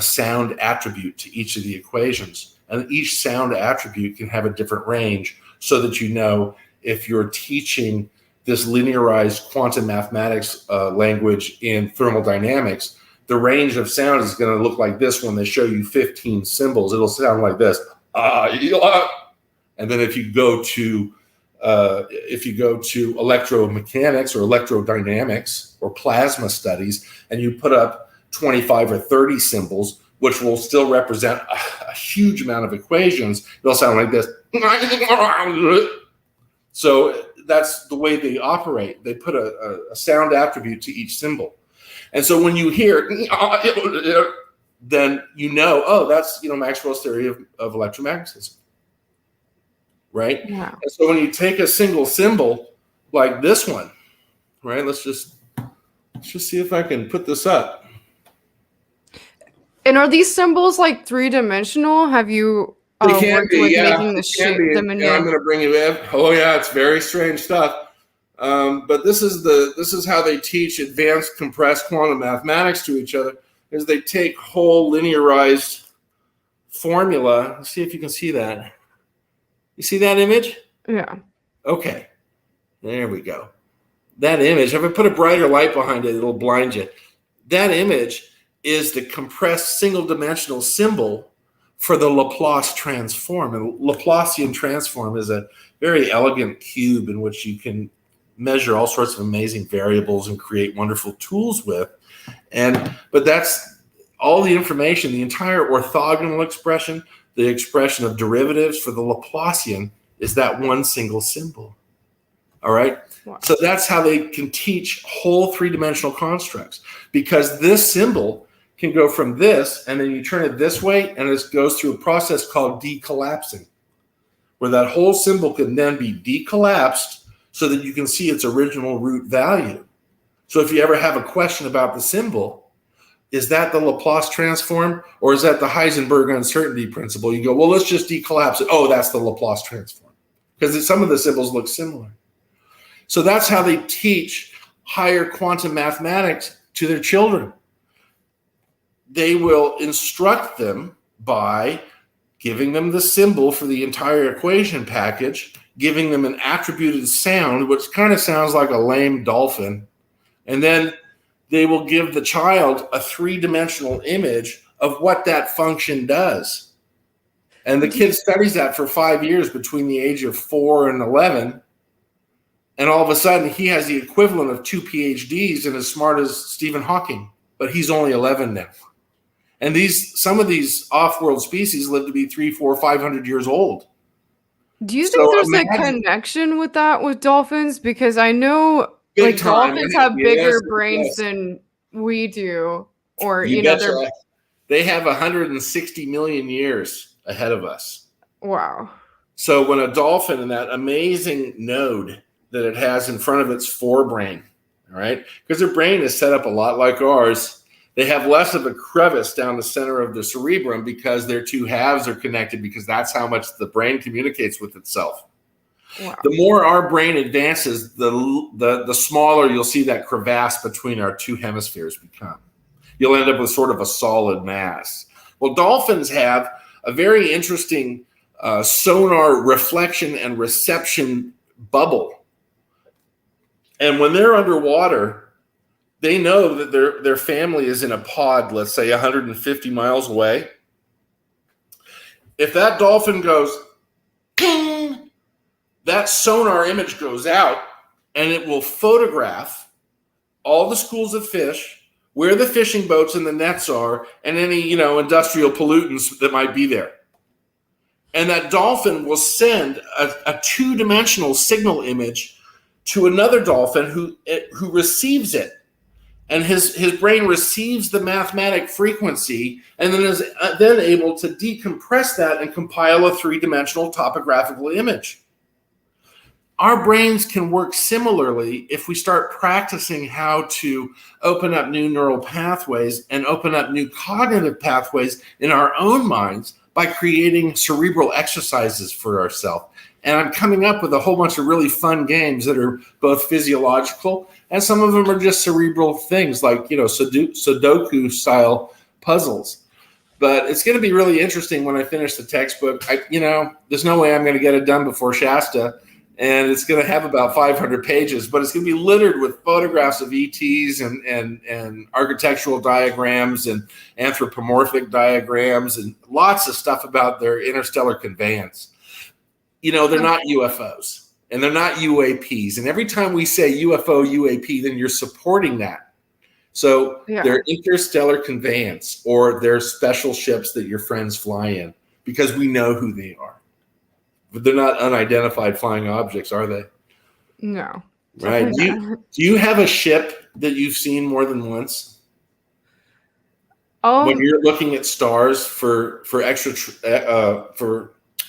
sound attribute to each of the equations, and each sound attribute can have a different range, so that if you're teaching this linearized quantum mathematics language in thermodynamics, the range of sound is going to look like this when they show you 15 symbols. It'll sound like this. And then if you go to electromechanics or electrodynamics or plasma studies, and you put up 25 or 30 symbols, which will still represent a huge amount of equations, it'll sound like this. So that's the way they operate. They put a sound attribute to each symbol. And so when you hear, then that's Maxwell's theory of electromagnetism. Right? Yeah. And so when you take a single symbol like this one, right? Let's just see if I can put this up. And are these symbols like 3-dimensional? Have you They can worked be, with yeah. making the shape them into? I'm going to bring you in. Oh yeah, it's very strange stuff. But this is how they teach advanced compressed quantum mathematics to each other. Is they take whole linearized formula. Let's see if you can see that. You see that image? Yeah. Okay. There we go. That image, if I put a brighter light behind it, it'll blind you. That image is the compressed single-dimensional symbol for the Laplace transform. And Laplacian transform is a very elegant cube in which you can measure all sorts of amazing variables and create wonderful tools with. But that's all the information, the entire orthogonal expression, the expression of derivatives for the Laplacian is that one single symbol. All right. Wow. So that's how they can teach whole three-dimensional constructs, because this symbol can go from this, and then you turn it this way, and it goes through a process called decollapsing, where that whole symbol can then be decollapsed so that you can see its original root value. So if you ever have a question about the symbol, is that the Laplace transform, or is that the Heisenberg uncertainty principle? You go, well, let's just decollapse it. Oh, that's the Laplace transform, because some of the symbols look similar. So that's how they teach higher quantum mathematics to their children. They will instruct them by giving them the symbol for the entire equation package, giving them an attributed sound, which kind of sounds like a lame dolphin, and then they will give the child a three-dimensional image of what that function does. And the kid studies that for 5 years between the age of 4 and 11, and all of a sudden he has the equivalent of 2 PhDs and as smart as Stephen Hawking, but he's only 11 now. And some of these off-world species live to be 300, 400, 500 years old. Do you think there's a connection with that with dolphins? Because I know dolphins have bigger brains than we do, or they have 160 million years ahead of us. Wow. So when a dolphin, in that amazing node that it has in front of its forebrain, all right, because their brain is set up a lot like ours, they have less of a crevice down the center of the cerebrum because their two halves are connected, because that's how much the brain communicates with itself. Wow. The more our brain advances, the smaller you'll see that crevasse between our two hemispheres become. You'll end up with sort of a solid mass. Well, dolphins have a very interesting sonar reflection and reception bubble. And when they're underwater, they know that their family is in a pod, let's say 150 miles away. If that dolphin goes, ping, that sonar image goes out, and it will photograph all the schools of fish, where the fishing boats and the nets are, and any industrial pollutants that might be there. And that dolphin will send a two-dimensional signal image to another dolphin who receives it. And his brain receives the mathematic frequency and then is then able to decompress that and compile a three-dimensional topographical image. Our brains can work similarly if we start practicing how to open up new neural pathways and open up new cognitive pathways in our own minds by creating cerebral exercises for ourselves. And I'm coming up with a whole bunch of really fun games that are both physiological, and some of them are just cerebral things like, Sudoku style puzzles. But it's going to be really interesting when I finish the textbook. There's no way I'm going to get it done before Shasta, and it's going to have about 500 pages, but it's going to be littered with photographs of ETs and architectural diagrams and anthropomorphic diagrams and lots of stuff about their interstellar conveyance. They're not UFOs and they're not UAPs. And every time we say UFO, UAP, then you're supporting that. So they're interstellar conveyance, or they're special ships that your friends fly in, because we know who they are. But they're not unidentified flying objects, are they? No. Right. Do you have a ship that you've seen more than once? When you're looking at stars for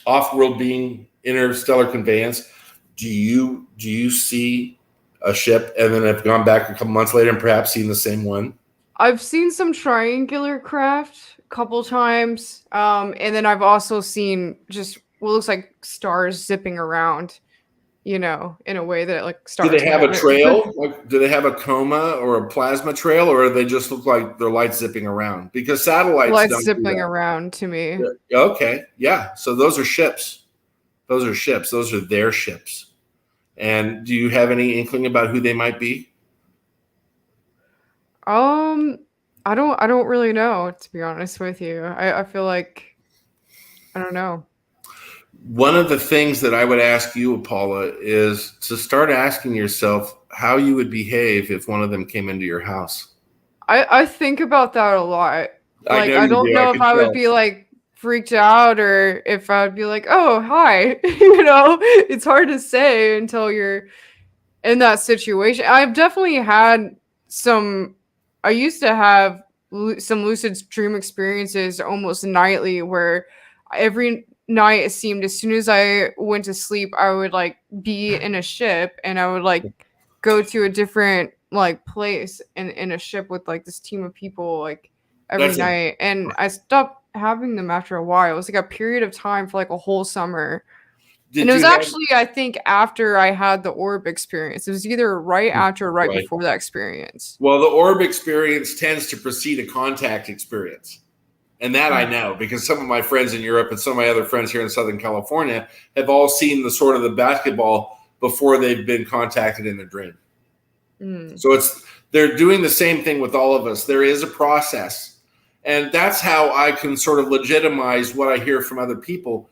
off-world being interstellar conveyance, do you see a ship and then have gone back a couple months later and perhaps seen the same one? I've seen some triangular craft a couple times, and then I've also seen just what looks like stars zipping around, in a way that stars. Do they have a trail? Do they have a coma or a plasma trail, or they just look like they're lights zipping around? Because satellites lights zipping around to me. Okay, yeah. So those are ships. Those are ships. Those are their ships. And do you have any inkling about who they might be? I don't really know, to be honest with you. I feel like I don't know. One of the things that I would ask you, Apolla, is to start asking yourself how you would behave if one of them came into your house. I think about that a lot. I Like, know I you don't do. I know if can I would tell. be like freaked out or if I would be like, oh, hi. It's hard to say until you're in that situation. I've definitely had some, I used to have some lucid dream experiences almost nightly where every night it seemed as soon as I went to sleep, I would like be in a ship and I would like go to a different like place in a ship with like this team of people like every That's a night. And I stopped having them after a while. It was like a period of time for like a whole summer. And Did it was you have actually, I think, after I had the orb experience. It was either right after or right right? before that experience. Well, the orb experience tends to precede a contact experience. And that I Mm. know because some of my friends in Europe and some of my other friends here in Southern California have all seen the sort of the basketball before they've been contacted in a dream. Mm. So they're doing the same thing with all of us. There is a process. And that's how I can sort of legitimize what I hear from other people.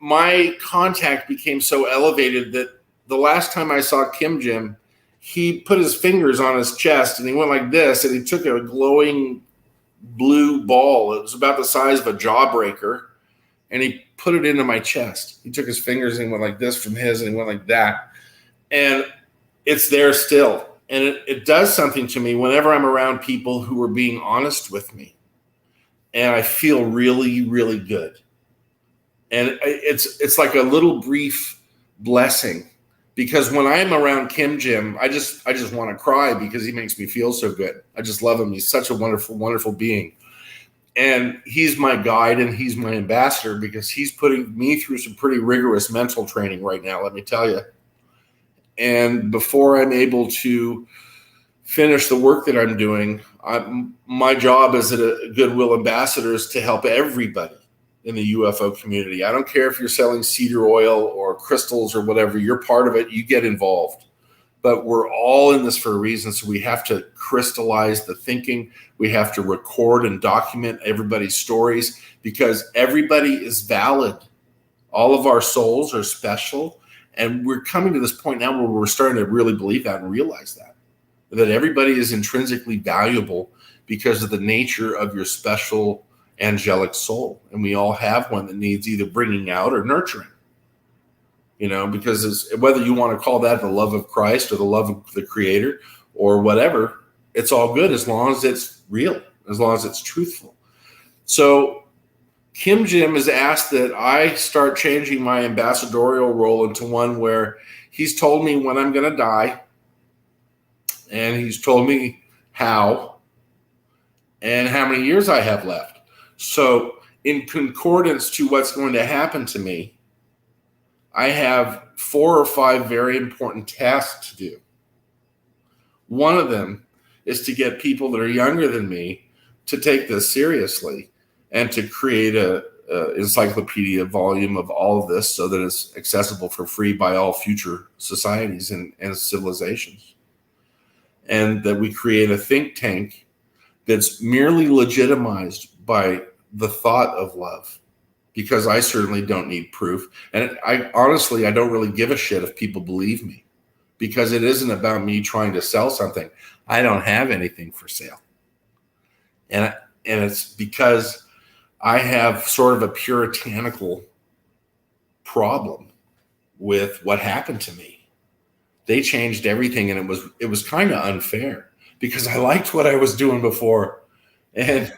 My contact became so elevated that the last time I saw Kim Jim, he put his fingers on his chest and he went like this and he took a glowing blue ball. It was about the size of a jawbreaker. And he put it into my chest. He took his fingers and went like this from his and he went like that. And it's there still. And it does something to me whenever I'm around people who are being honest with me. And I feel really, really good. And it's like a little brief blessing because when I'm around Kim Jim, I just want to cry because he makes me feel so good. I just love him. He's such a wonderful, wonderful being. And he's my guide and he's my ambassador because he's putting me through some pretty rigorous mental training right now, let me tell you. And before I'm able to finish the work that I'm doing, my job as a goodwill ambassador is to help everybody in the UFO community. I don't care if you're selling cedar oil or crystals or whatever, you're part of it, you get involved. But we're all in this for a reason, so we have to crystallize the thinking. We have to record and document everybody's stories because everybody is valid. All of our souls are special. And we're coming to this point now where we're starting to really believe that and realize that everybody is intrinsically valuable because of the nature of your special angelic soul. And we all have one that needs either bringing out or nurturing. Because whether you want to call that the love of Christ or the love of the Creator or whatever, it's all good as long as it's real, as long as it's truthful. So Kim Jim has asked that I start changing my ambassadorial role into one where he's told me when I'm going to die, and he's told me how and how many years I have left. So in concordance to what's going to happen to me, I have 4 or 5 very important tasks to do. One of them is to get people that are younger than me to take this seriously and to create a encyclopedia volume of all of this so that it's accessible for free by all future societies and civilizations. And that we create a think tank that's merely legitimized by the thought of love. Because I certainly don't need proof. And I don't really give a shit if people believe me because it isn't about me trying to sell something. I don't have anything for sale. And it's because I have sort of a puritanical problem with what happened to me. They changed everything and it was kind of unfair because I liked what I was doing before. And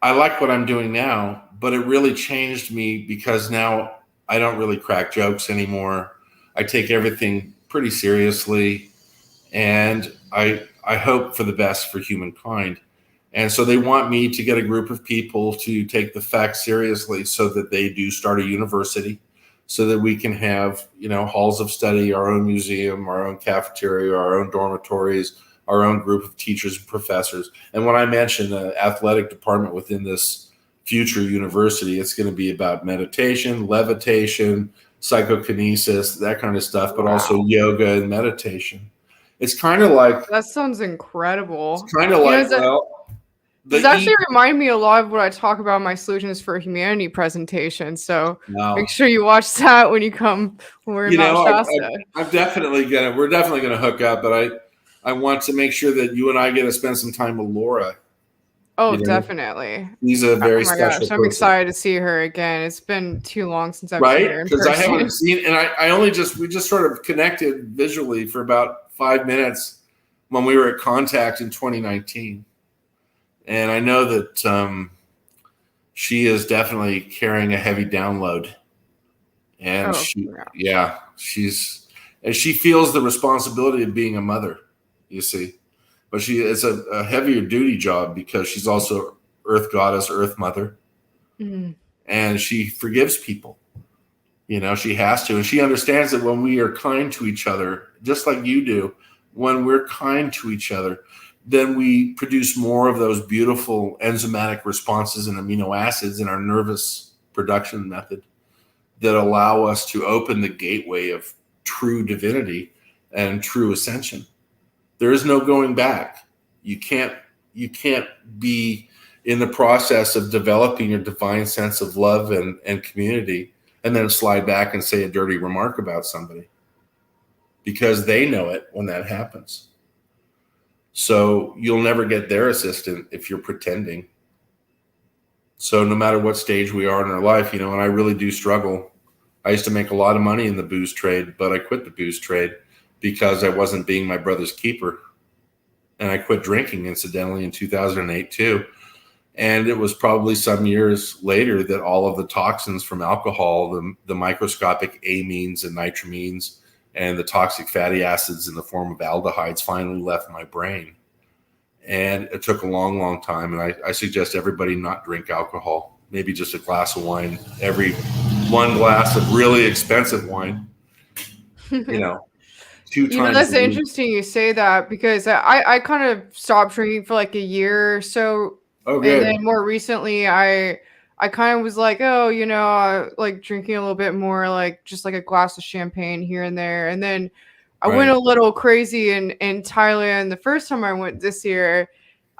I like what I'm doing now, but it really changed me because now I don't really crack jokes anymore. I take everything pretty seriously, and I hope for the best for humankind. And so they want me to get a group of people to take the facts seriously so that they do start a university so that we can have, halls of study, our own museum, our own cafeteria, our own dormitories, our own group of teachers and professors. And when I mention the athletic department within this future university, it's going to be about meditation, levitation, psychokinesis, that kind of stuff, but also yoga and meditation. It's kind of like That sounds incredible. the This actually reminded me a lot of what I talk about in my Solutions for Humanity presentation. So make sure you watch that when we're in Mount Shasta. we're definitely gonna hook up, but I want to make sure that you and I get to spend some time with Laura Oh, You know, definitely. she's a Oh very my special gosh, I'm person. excited to see her again. It's been too long since I've seen Right? her in Because I haven't person. seen, and we just sort of connected visually for about 5 minutes when we were at Contact in 2019. And I know that she is definitely carrying a heavy download. And Oh, yeah. and she feels the responsibility of being a mother, you see. But it's a heavier duty job because she's also Earth Goddess, Earth Mother. Mm. And she forgives people. She has to. And she understands that when we are kind to each other, just like you do, when we're kind to each other, then we produce more of those beautiful enzymatic responses and amino acids in our nervous production method that allow us to open the gateway of true divinity and true ascension. There is no going back. You can't be in the process of developing a divine sense of love and community and then slide back and say a dirty remark about somebody, because they know it when that happens. So you'll never get their assistant if you're pretending. So no matter what stage we are in our life, and I really do struggle. I used to make a lot of money in the booze trade, but I quit the booze trade because I wasn't being my brother's keeper. And I quit drinking, incidentally, in 2008 too. And it was probably some years later that all of the toxins from alcohol, the microscopic amines and nitramines, and the toxic fatty acids in the form of aldehydes finally left my brain. And it took a long, long time. And I suggest everybody not drink alcohol, maybe just a glass of wine, every one glass of really expensive wine, 2 times That's a week. interesting you say that, because I kind of stopped drinking for like a year or so. Oh, good. And then more recently, I kind of was like, oh, like drinking a little bit more, like just like a glass of champagne here and there. And then I went a little crazy in Thailand the first time I went this year,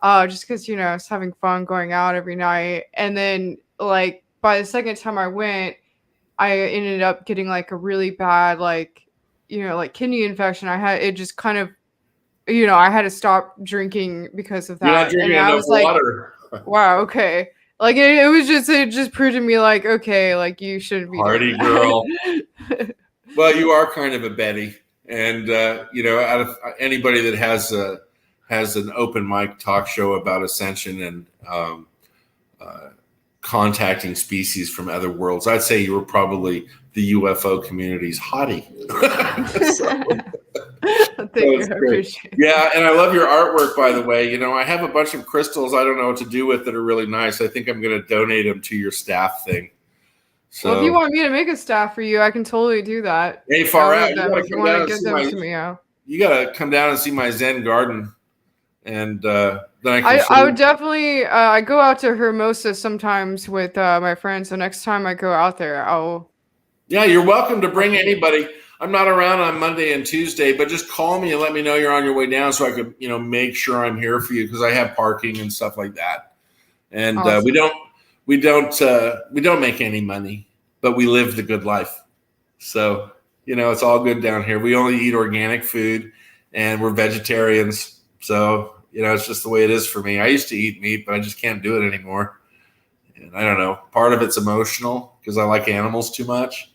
just because, I was having fun going out every night. And then like by the second time I went, I ended up getting like a really bad, like kidney infection. I had it just kind of, I had to stop drinking because of that. You're not drinking And I enough was like, water. wow, okay. Like it just proved to me like, okay, like you shouldn't be Party doing girl. that. Well, you are kind of a Betty, and out of anybody that has an open mic talk show about ascension and contacting species from other worlds, I'd say you were probably the UFO community's hottie. Thank you, I appreciate it. Yeah, and I love your artwork, by the way. I have a bunch of crystals I don't know what to do with that are really nice. I think I'm going to donate them to your staff thing. So, well, if you want me to make a staff for you, I can totally do that. Hey, far out. If you want to give them to me, you got to come down and see my Zen garden, and then I would definitely. I go out to Hermosa sometimes with my friends. So next time I go out there, I'll. Yeah, you're welcome to bring anybody. I'm not around on Monday and Tuesday, but just call me and let me know you're on your way down so I could, make sure I'm here for you, because I have parking and stuff like that. And awesome. we don't make any money, but we live the good life. So, it's all good down here. We only eat organic food and we're vegetarians. So, it's just the way it is for me. I used to eat meat, but I just can't do it anymore. And I don't know. Part of it's emotional because I like animals too much.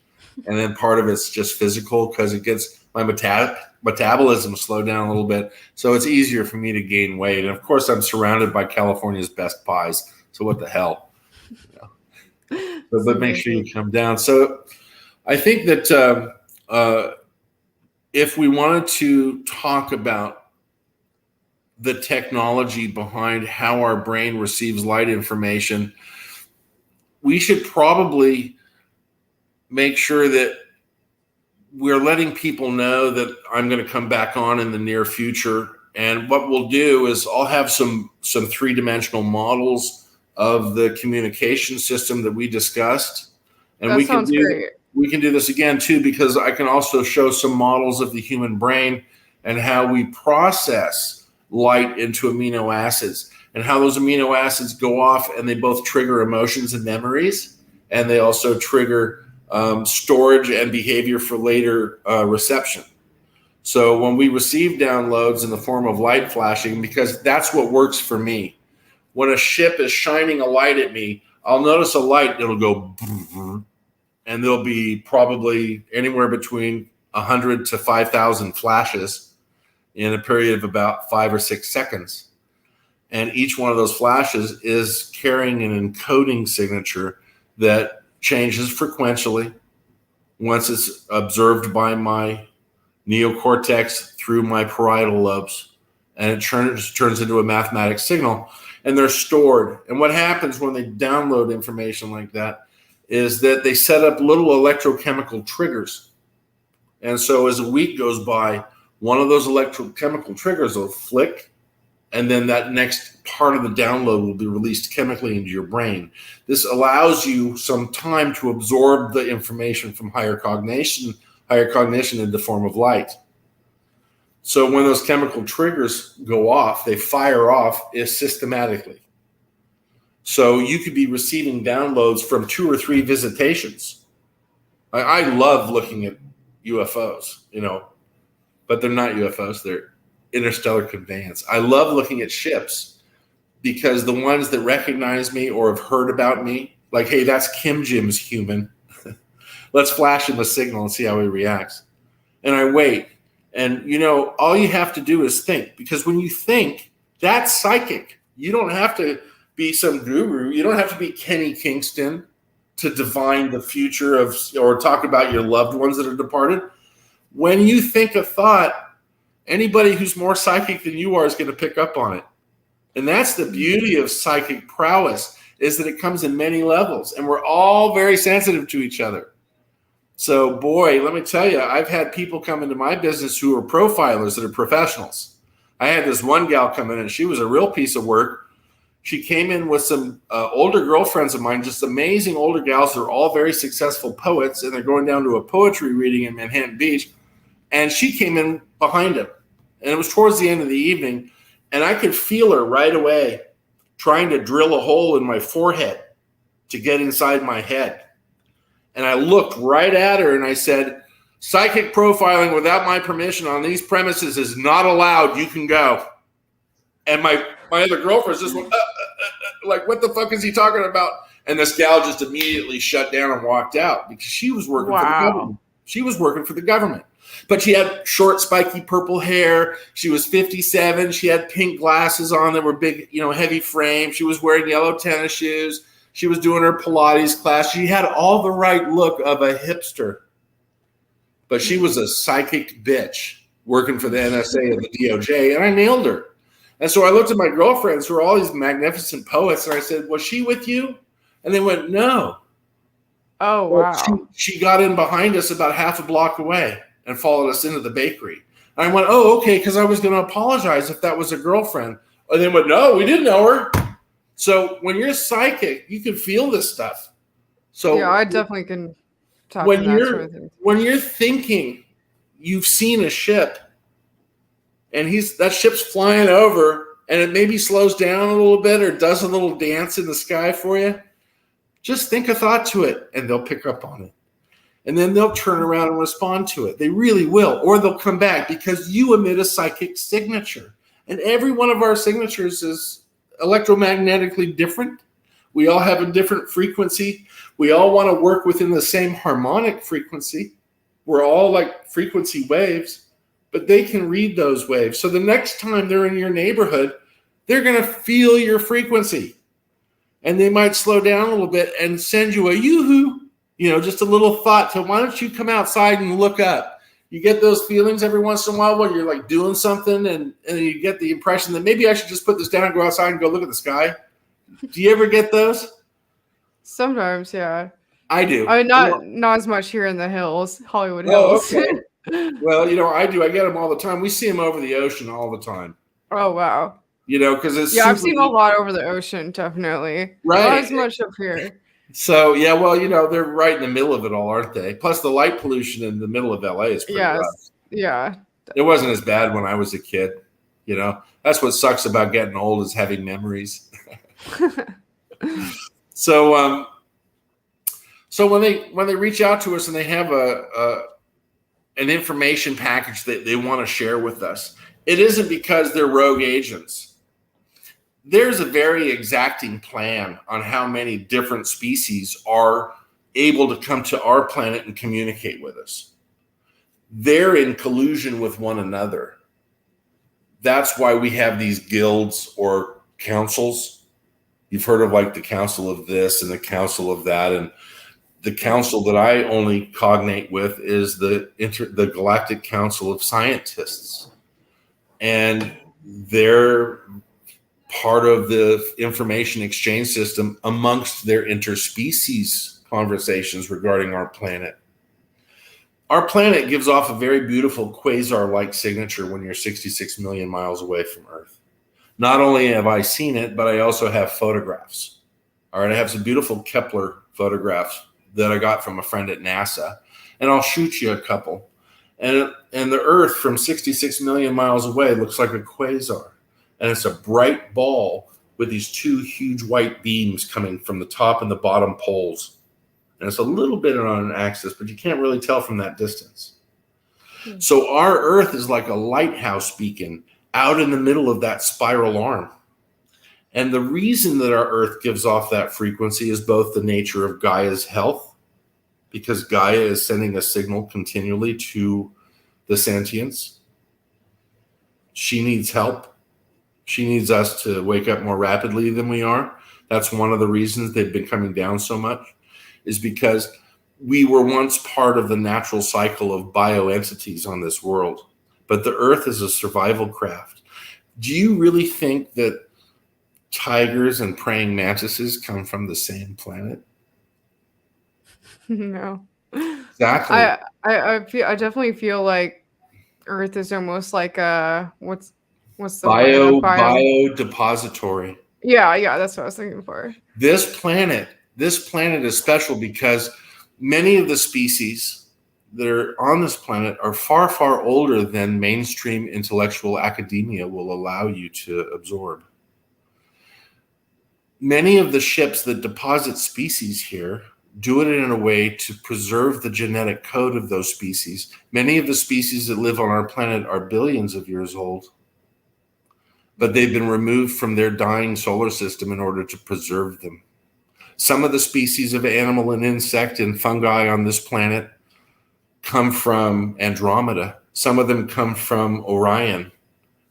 And then part of it's just physical because it gets my metabolism slowed down a little bit. So it's easier for me to gain weight. And of course, I'm surrounded by California's best pies. So what the hell? But make sure you come down. So I think that if we wanted to talk about the technology behind how our brain receives light information, we should probably make sure that we're letting people know that I'm going to come back on in the near future. And what we'll do is I'll have some three-dimensional models of the communication system that we discussed. And that sounds great. We can do this again too, because I can also show some models of the human brain and how we process light into amino acids and how those amino acids go off, and they both trigger emotions and memories. And they also trigger storage and behavior for later reception. So when we receive downloads in the form of light flashing, because that's what works for me. when a ship is shining a light at me, I'll notice a light, it'll go, and there'll be probably anywhere between 100 to 5,000 flashes in a period of about 5 or 6 seconds. And each one of those flashes is carrying an encoding signature that changes frequentially once it's observed by my neocortex through my parietal lobes. And it turns into a mathematic signal. And they're stored. And what happens when they download information like that is that they set up little electrochemical triggers. And so as a week goes by, one of those electrochemical triggers will flick, and then that next part of the download will be released chemically into your brain. This allows you some time to absorb the information from higher cognition in the form of light. So when those chemical triggers go off, they fire off systematically. So you could be receiving downloads from 2 or 3 visitations. I love looking at UFOs, but they're not UFOs. They're interstellar conveyance. I love looking at ships because the ones that recognize me or have heard about me, like, hey, that's Kim Jim's human. Let's flash him a signal and see how he reacts. And I wait. And, all you have to do is think, because when you think, that's psychic. You don't have to be some guru. You don't have to be Kenny Kingston to divine the future or talk about your loved ones that are departed. When you think a thought, anybody who's more psychic than you are is going to pick up on it. And that's the beauty of psychic prowess, is that it comes in many levels, and we're all very sensitive to each other. So, boy, let me tell you, I've had people come into my business who are profilers that are professionals. I had this one gal come in, and she was a real piece of work. She came in with some older girlfriends of mine, just amazing older gals. They're all very successful poets, and they're going down to a poetry reading in Manhattan Beach. And she came in behind him, and it was towards the end of the evening, and I could feel her right away trying to drill a hole in my forehead to get inside my head. And I looked right at her and I said, psychic profiling without my permission on these premises is not allowed. You can go. And my other girlfriends just went, like, what the fuck is he talking about? And this gal just immediately shut down and walked out because she was working for the government. She was working for the government. But she had short, spiky purple hair. She was 57. She had pink glasses on that were big, heavy frame. She was wearing yellow tennis shoes. She was doing her Pilates class. She had all the right look of a hipster. But she was a psychic bitch working for the NSA and the DOJ, and I nailed her. And so I looked at my girlfriends who are all these magnificent poets, and I said, was she with you? And they went, no. Oh, wow. She got in behind us about half a block away and followed us into the bakery. And I went, oh, okay, because I was going to apologize if that was a girlfriend. And they went, no, we didn't know her. So when you're psychic, you can feel this stuff. So yeah, I definitely can talk when to that sort of thing. When you're thinking you've seen a ship and that ship's flying over and it maybe slows down a little bit or does a little dance in the sky for you, just think a thought to it and they'll pick up on it. And then they'll turn around and respond to it. They really will. Or they'll come back because you emit a psychic signature. And every one of our signatures is electromagnetically different. We all have a different frequency. We all want to work within the same harmonic frequency. We're all like frequency waves, but they can read those waves. So the next time they're in your neighborhood, they're going to feel your frequency. And they might slow down a little bit and send you a yoo-hoo, just a little thought to, why don't you come outside and look up? You get those feelings every once in a while when you're like doing something and you get the impression that maybe I should just put this down and go outside and go look at the sky. Do you ever get those? Sometimes, yeah. I do. I mean, not as much here in the hills, Hollywood Hills. Okay. Well, I do. I get them all the time. We see them over the ocean all the time. Oh, wow. Because it's I've seen a lot over the ocean, definitely. Right. Not as much up here. So, yeah, well, they're right in the middle of it all, aren't they? Plus, the light pollution in the middle of LA is pretty rough. Yeah. It wasn't as bad when I was a kid. That's what sucks about getting old, is having memories. So when they reach out to us and they have an information package that they want to share with us, it isn't because they're rogue agents. there's a very exacting plan on how many different species are able to come to our planet and communicate with us. They're in collusion with one another. That's why we have these guilds or councils. You've heard of like the council of this and the council of that. And the council that I only cognate with is the Galactic Council of Scientists. And they're part of the information exchange system amongst their interspecies conversations regarding our planet. Our planet gives off a very beautiful quasar-like signature when you're 66 million miles away from Earth. Not only have I seen it, but I also have photographs. All right, I have some beautiful Kepler photographs that I got from a friend at NASA, and I'll shoot you a couple. And the Earth from 66 million miles away looks like a quasar. And it's a bright ball with these two huge white beams coming from the top and the bottom poles. And it's a little bit on an axis, but you can't really tell from that distance. So our Earth is like a lighthouse beacon out in the middle of that spiral arm. And the reason that our Earth gives off that frequency is both the nature of Gaia's health, because Gaia is sending a signal continually to the sentients. She needs help. She needs us to wake up more rapidly than we are. That's one of the reasons they've been coming down so much, is because we were once part of the natural cycle of bioentities on this world. But the Earth is a survival craft. Do you really think that tigers and praying mantises come from the same planet? No. Exactly. I definitely feel like Earth is almost like what's the bio depository. Yeah, that's what I was thinking for. This planet is special because many of the species that are on this planet are far, far older than mainstream intellectual academia will allow you to absorb. Many of the ships that deposit species here do it in a way to preserve the genetic code of those species. Many of the species that live on our planet are billions of years old, but they've been removed from their dying solar system in order to preserve them. Some of the species of animal and insect and fungi on this planet come from Andromeda. Some of them come from Orion.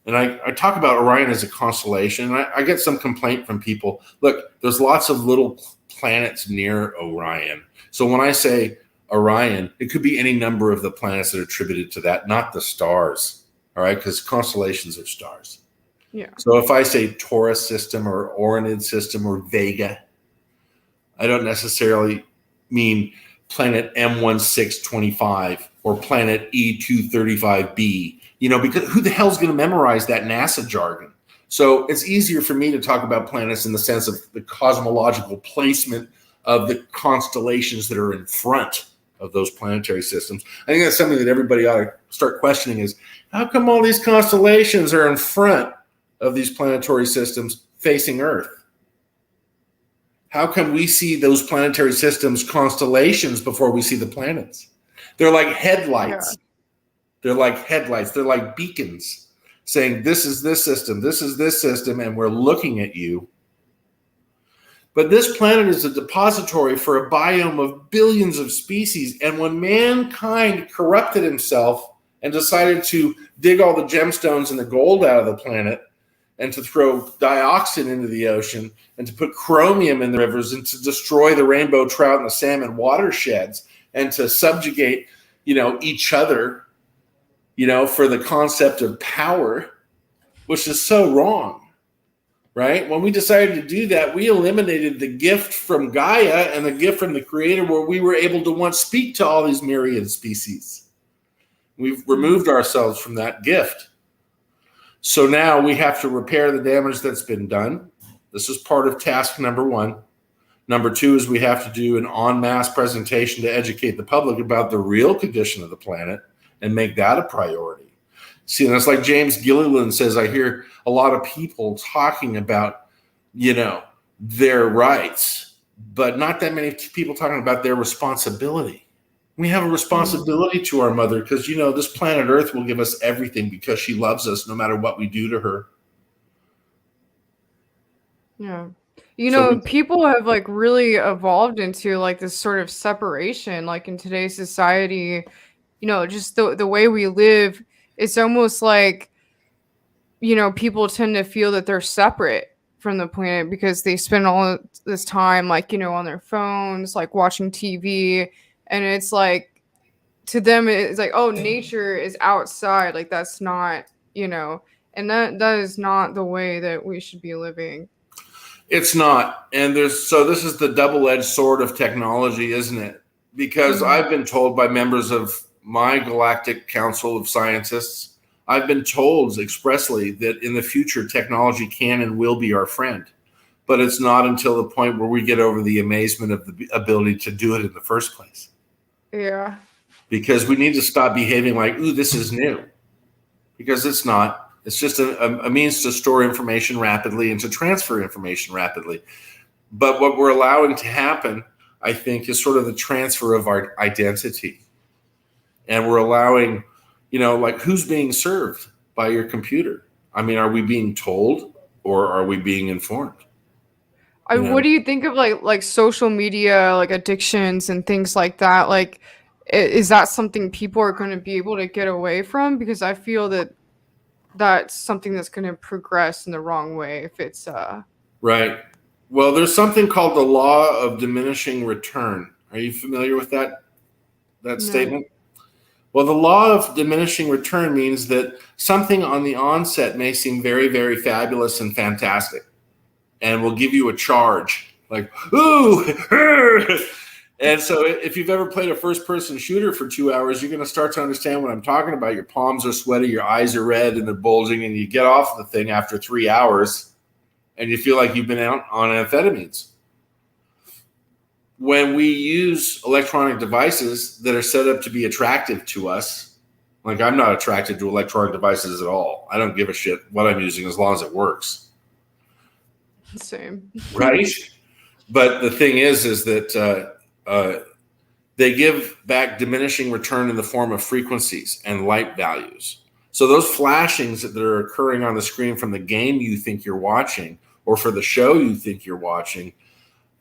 And I talk about Orion as a constellation, and I get some complaint from people. Look, there's lots of little planets near Orion. So when I say Orion, it could be any number of the planets that are attributed to that, not the stars, all right? Because constellations are stars. Yeah. So if I say Taurus system or Orionid system or Vega, I don't necessarily mean planet M1625 or planet E235b, because who the hell's going to memorize that NASA jargon? So it's easier for me to talk about planets in the sense of the cosmological placement of the constellations that are in front of those planetary systems. I think that's something that everybody ought to start questioning is, how come all these constellations are in front of these planetary systems facing Earth? How come we see those planetary systems constellations before we see the planets? They're like headlights. Yeah. They're like headlights. They're like beacons saying, this is this system, and we're looking at you. But this planet is a depository for a biome of billions of species. And when mankind corrupted himself and decided to dig all the gemstones and the gold out of the planet, and to throw dioxin into the ocean, and to put chromium in the rivers, and to destroy the rainbow trout and the salmon watersheds, and to subjugate, each other, for the concept of power, which is so wrong, right? When we decided to do that, we eliminated the gift from Gaia and the gift from the Creator, where we were able to once speak to all these myriad species. We've removed ourselves from that gift. So now we have to repair the damage that's been done. This is part of task number 1. Number 2 is we have to do an en masse presentation to educate the public about the real condition of the planet and make that a priority. See, and it's like James Gilliland says, I hear a lot of people talking about, their rights, but not that many people talking about their responsibility. We have a responsibility to our mother because, this planet Earth will give us everything because she loves us no matter what we do to her. Yeah. So we, People have like really evolved into like this sort of separation, like in today's society, just the way we live, it's almost like, people tend to feel that they're separate from the planet because they spend all this time like, on their phones, like watching TV. And it's like to them it's like, oh, nature is outside. Like that's not, and that is not the way that we should be living. it's not. And this is the double-edged sword of technology, isn't it? Because Mhm. I've been told by members of my galactic council of scientists, I've been told expressly that in the future, technology can and will be our friend. But it's not until the point where we get over the amazement of the ability to do it in the first place. Yeah. Because we need to stop behaving like, ooh, this is new. Because it's not. It's just a means to store information rapidly and to transfer information rapidly. But what we're allowing to happen, I think, is sort of the transfer of our identity. And we're allowing, like who's being served by your computer? I mean, are we being told or are we being informed? What do you think of like social media, like addictions and things like that? Like, is that something people are going to be able to get away from? Because I feel that that's something that's going to progress in the wrong way if it's Right. Well, there's something called the law of diminishing return. Are you familiar with that no. statement? Well, the law of diminishing return means that something on the onset may seem very, very fabulous and fantastic and will give you a charge like, ooh. And so if you've ever played a first person shooter for 2 hours, you're going to start to understand what I'm talking about. Your palms are sweaty, your eyes are red and they're bulging, and you get off the thing after 3 hours and you feel like you've been out on amphetamines. When we use electronic devices that are set up to be attractive to us, like I'm not attracted to electronic devices at all. I don't give a shit what I'm using as long as it works. Same. Right? But the thing is that they give back diminishing return in the form of frequencies and light values. So those flashings that are occurring on the screen from the game you think you're watching or for the show you think you're watching,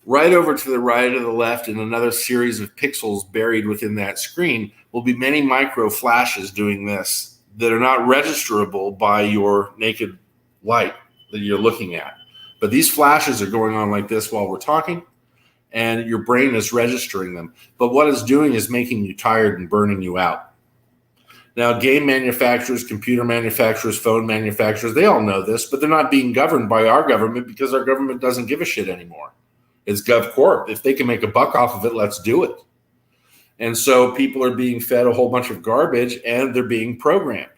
right over to the right or the left in another series of pixels buried within that screen will be many micro flashes doing this that are not registerable by your naked light that you're looking at. But these flashes are going on like this while we're talking, and your brain is registering them. But what it's doing is making you tired and burning you out. Now, game manufacturers, computer manufacturers, phone manufacturers, they all know this, but they're not being governed by our government because our government doesn't give a shit anymore. It's GovCorp. If they can make a buck off of it, let's do it. And so people are being fed a whole bunch of garbage and they're being programmed.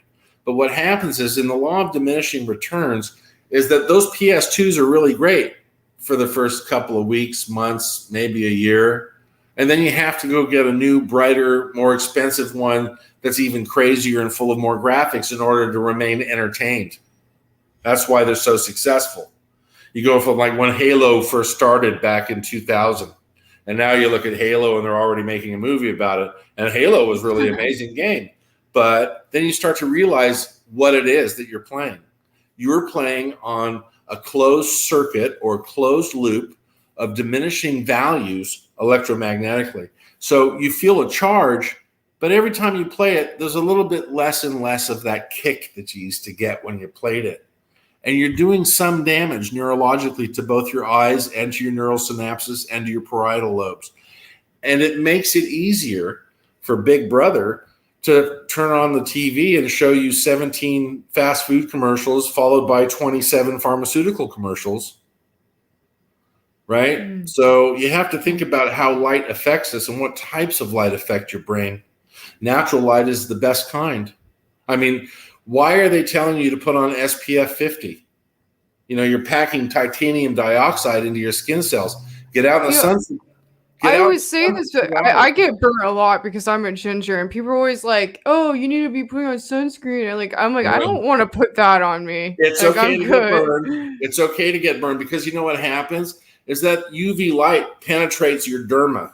But what happens is in the law of diminishing returns is that those PS2s are really great for the first couple of weeks, months, maybe a year. And then you have to go get a new, brighter, more expensive one that's even crazier and full of more graphics in order to remain entertained. That's why they're so successful. You go from like when Halo first started back in 2000, and now you look at Halo and they're already making a movie about it. And Halo was really an amazing game. But then you start to realize what it is that you're playing. You're playing on a closed circuit or closed loop of diminishing values electromagnetically. So you feel a charge, but every time you play it, there's a little bit less and less of that kick that you used to get when you played it. And you're doing some damage neurologically to both your eyes and to your neural synapses and to your parietal lobes. And it makes it easier for Big Brother to turn on the TV and show you 17 fast food commercials followed by 27 pharmaceutical commercials, right? Mm. So you have to think about how light affects us and what types of light affect your brain. Natural light is the best kind. I mean, why are they telling you to put on SPF 50? You're packing titanium dioxide into your skin cells. Get out in the sun. I always say this, but I get burnt a lot because I'm a ginger, and people are always like, "Oh, you need to be putting on sunscreen." And I'm like, I don't want to put that on me. It's like, okay I'm to good. get burned. It's okay to get burned because you know what happens is that UV light penetrates your derma,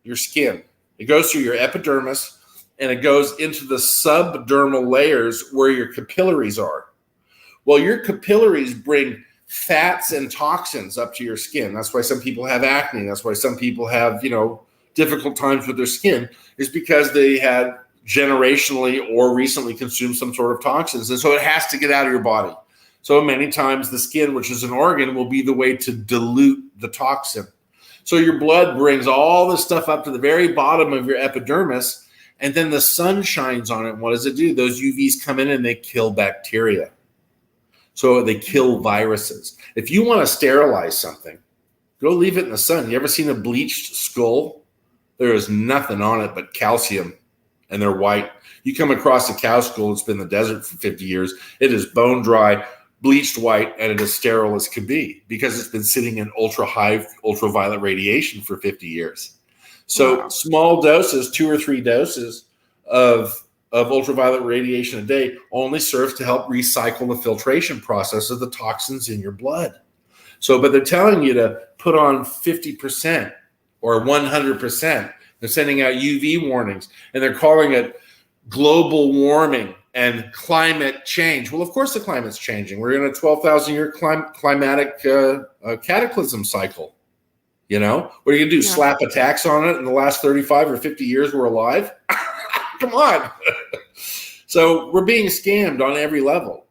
your skin. It goes through your epidermis and it goes into the subdermal layers where your capillaries are. Well, your capillaries bring fats and toxins up to your skin. That's why some people have acne. That's why some people have, difficult times with their skin, is because they had generationally or recently consumed some sort of toxins. And so it has to get out of your body. So many times the skin, which is an organ, will be the way to dilute the toxin. So your blood brings all this stuff up to the very bottom of your epidermis, and then the sun shines on it. And what does it do? Those UVs come in and they kill bacteria. So they kill viruses. If you want to sterilize something, go leave it in the sun. You ever seen a bleached skull? There is nothing on it but calcium, and they're white. You come across a cow skull that's been in the desert for 50 years. It is bone dry, bleached white, and it is sterile as can be because it's been sitting in ultraviolet radiation for 50 years. So small doses, 2 or 3 doses of ultraviolet radiation a day only serves to help recycle the filtration process of the toxins in your blood. So, but they're telling you to put on 50% or 100%. They're sending out UV warnings, and they're calling it global warming and climate change. Well, of course the climate's changing. We're in a 12,000-year climatic cataclysm cycle. What are you going to do, slap a tax on it in the last 35 or 50 years we're alive? Come on. So we're being scammed on every level.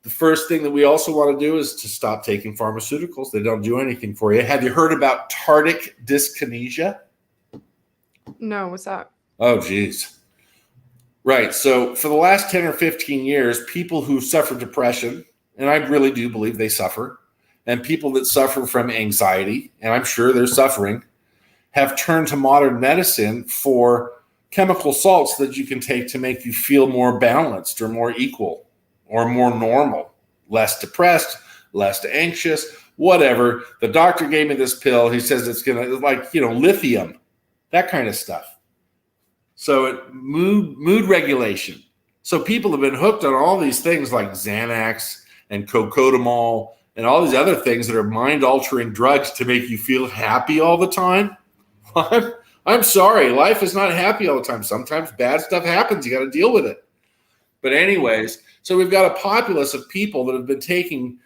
The first thing that we also want to do is to stop taking pharmaceuticals. They don't do anything for you. Have you heard about tardive dyskinesia? No, what's that? Oh, geez. Right. So for the last 10 or 15 years, people who suffer depression, and I really do believe they suffer, and people that suffer from anxiety, and I'm sure they're suffering, have turned to modern medicine for chemical salts that you can take to make you feel more balanced or more equal or more normal, less depressed, less anxious, whatever. The doctor gave me this pill. He says it's going to, lithium, that kind of stuff. So mood regulation. So people have been hooked on all these things like Xanax and cocodamol and all these other things that are mind-altering drugs to make you feel happy all the time. I'm sorry, life is not happy all the time. Sometimes bad stuff happens. You got to deal with it. But anyways, so we've got a populace of people that have been taking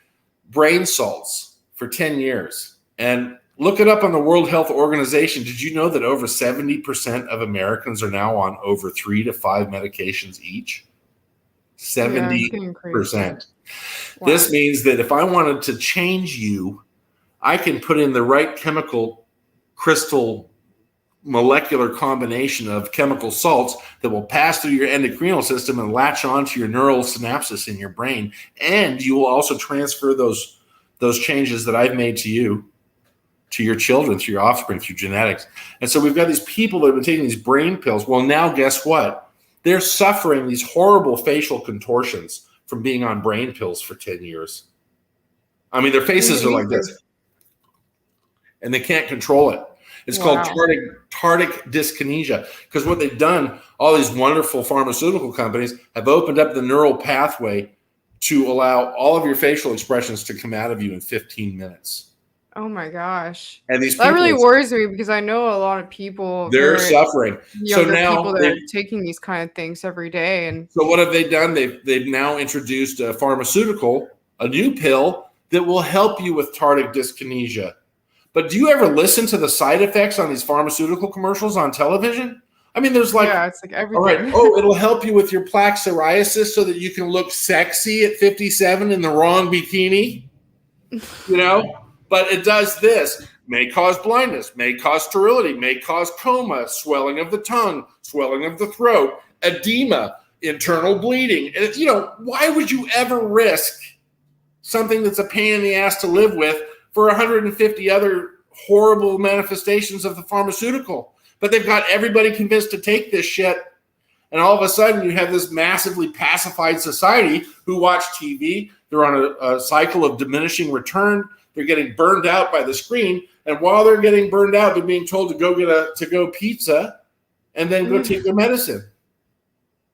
brain salts for 10 years. And look it up on the World Health Organization. Did you know that over 70% of Americans are now on over 3 to 5 medications each? 70%. Wow. This means that if I wanted to change you, I can put in the right chemical crystal molecular combination of chemical salts that will pass through your endocrinal system and latch onto your neural synapses in your brain. And you will also transfer those changes that I've made to you, to your children, to your offspring, through genetics. And so we've got these people that have been taking these brain pills. Well, now guess what? They're suffering these horrible facial contortions from being on brain pills for 10 years. I mean, their faces are like this, and they can't control it. It's called tardive dyskinesia, because what they've done, all these wonderful pharmaceutical companies have opened up the neural pathway to allow all of your facial expressions to come out of you in 15 minutes. Oh my gosh. And these that really worries me, because I know a lot of people, they're suffering. So now people that are taking these kind of things every day. And so what have they done? They've now introduced a pharmaceutical, a new pill that will help you with tardive dyskinesia. But do you ever listen to the side effects on these pharmaceutical commercials on television? I mean, there's it's like everything. All right, it'll help you with your plaque psoriasis so that you can look sexy at 57 in the wrong bikini, But it does this. May cause blindness, may cause sterility, may cause coma, swelling of the tongue, swelling of the throat, edema, internal bleeding. And why would you ever risk something that's a pain in the ass to live with for 150 other horrible manifestations of the pharmaceutical? But they've got everybody convinced to take this shit. And all of a sudden you have this massively pacified society who watch TV. They're on a cycle of diminishing return. They're getting burned out by the screen. And while they're getting burned out, they're being told to go get a to-go pizza and then go take their medicine.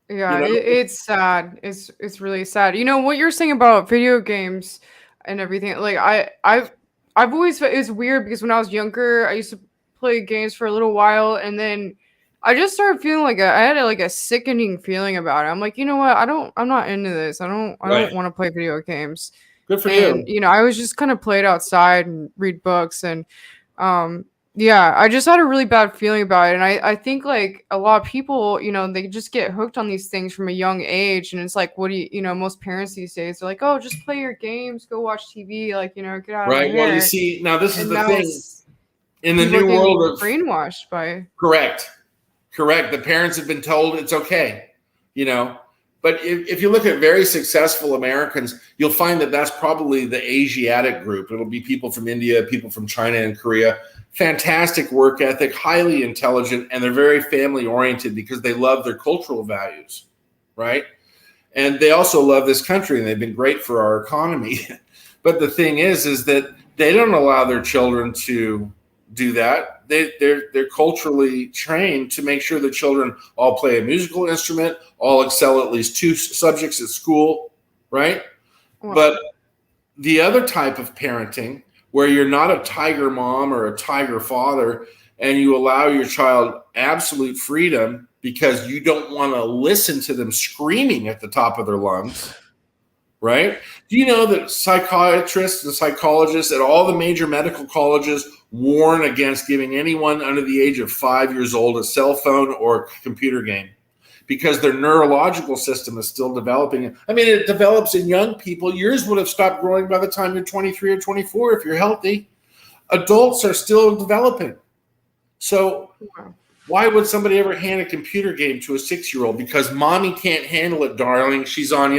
Yeah, it's sad. It's really sad. What you're saying about video games and everything. Like I've always felt it's weird, because when I was younger, I used to play games for a little while, and then I just started feeling like I had a sickening feeling about it. I'm like, you know what? I'm not into this. I don't want to play video games. Good for And, you. I was just kind of played outside and read books. And yeah, I just had a really bad feeling about it. And I think like a lot of people, they just get hooked on these things from a young age. And it's like, what do most parents these days are like, oh, just play your games, go watch TV, like, get out of my Right. Well, you hair. see, now this is And the now thing it's in the people are new world getting of brainwashed by. correct. The parents have been told it's okay, But if you look at very successful Americans, you'll find that that's probably the Asiatic group. It'll be people from India, people from China and Korea. Fantastic work ethic, highly intelligent, and they're very family oriented because they love their cultural values, right? And they also love this country, and they've been great for our economy. But the thing is that they don't allow their children to do that. They're culturally trained to make sure the children all play a musical instrument, all excel at least 2 subjects at school, right? Wow. But the other type of parenting, where you're not a tiger mom or a tiger father, and you allow your child absolute freedom because you don't want to listen to them screaming at the top of their lungs, right? Do you know that psychiatrists and psychologists at all the major medical colleges warn against giving anyone under the age of 5 years old a cell phone or a computer game? Because their neurological system is still developing. I mean, it develops in young people. Yours would have stopped growing by the time you're 23 or 24 if you're healthy. Adults are still developing. So why would somebody ever hand a computer game to a 6-year-old? Because mommy can't handle it, darling. She's on,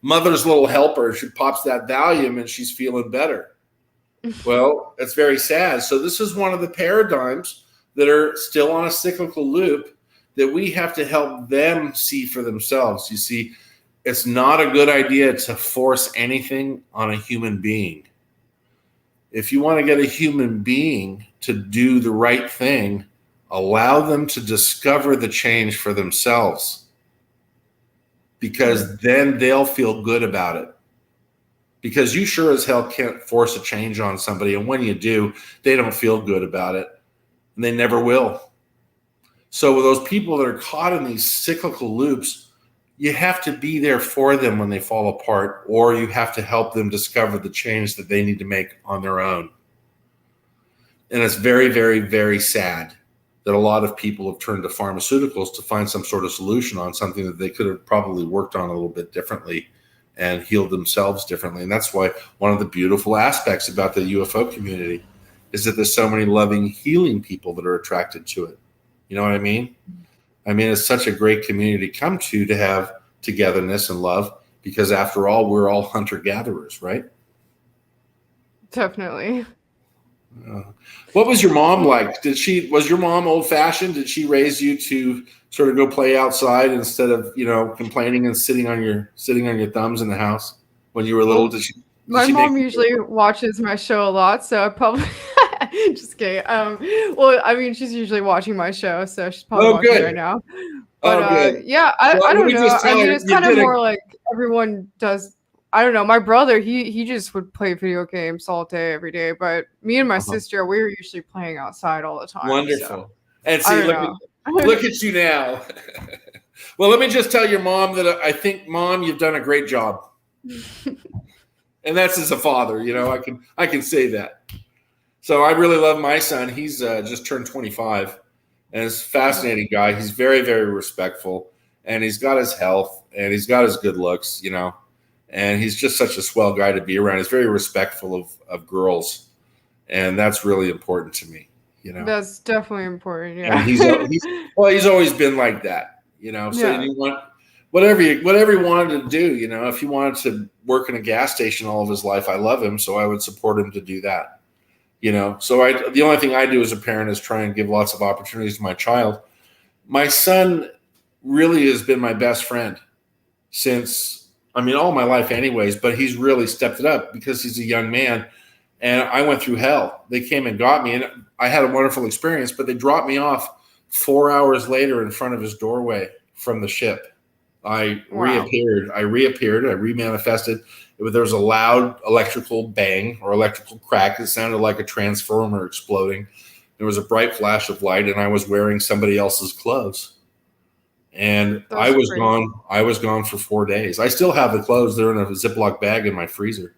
mother's little helper. She pops that Valium and she's feeling better. Well, it's very sad. So this is one of the paradigms that are still on a cyclical loop that we have to help them see for themselves. You see, it's not a good idea to force anything on a human being. If you want to get a human being to do the right thing, allow them to discover the change for themselves, because then they'll feel good about it. Because you sure as hell can't force a change on somebody. And when you do, they don't feel good about it. And they never will. So with those people that are caught in these cyclical loops, you have to be there for them when they fall apart, or you have to help them discover the change that they need to make on their own. And it's very, very, very sad that a lot of people have turned to pharmaceuticals to find some sort of solution on something that they could have probably worked on a little bit differently and healed themselves differently. And that's why one of the beautiful aspects about the UFO community is that there's so many loving, healing people that are attracted to it. You know what I mean? I mean, it's such a great community to come to have togetherness and love, because after all, we're all hunter-gatherers, right? Definitely. What was your mom like? Was your mom old-fashioned? Did she raise you to sort of go play outside instead of, complaining and sitting on your thumbs in the house when you were little? My mom usually watches my show a lot, so I probably just kidding. Well, I mean, she's usually watching my show, so she's probably watching it right now. But yeah, I don't know. I mean, it's kind of more like everyone does. I don't know. My brother, he just would play video games all day, every day. But me and my sister, we were usually playing outside all the time. Wonderful. So. And see, look at you now. Well, let me just tell your mom that I think, Mom, you've done a great job. And that's as a father, I can say that. So I really love my son. He's just turned 25, and he's a fascinating guy. He's very, very respectful, and he's got his health, and he's got his good looks, and he's just such a swell guy to be around. He's very respectful of girls, and that's really important to me. That's definitely important. Yeah. And he's always been like that, So you want whatever he wanted to do, if he wanted to work in a gas station all of his life, I love him, so I would support him to do that. So the only thing I do as a parent is try and give lots of opportunities to my child. My son really has been my best friend since, all my life anyways, but he's really stepped it up because he's a young man, and I went through hell. They came and got me, and I had a wonderful experience, but they dropped me off 4 hours later in front of his doorway from the ship. I reappeared. I remanifested. There was a loud electrical bang or electrical crack. It sounded like a transformer exploding. There was a bright flash of light, and I was wearing somebody else's clothes. And I was gone for 4 days. I still have the clothes. They're in a Ziploc bag in my freezer.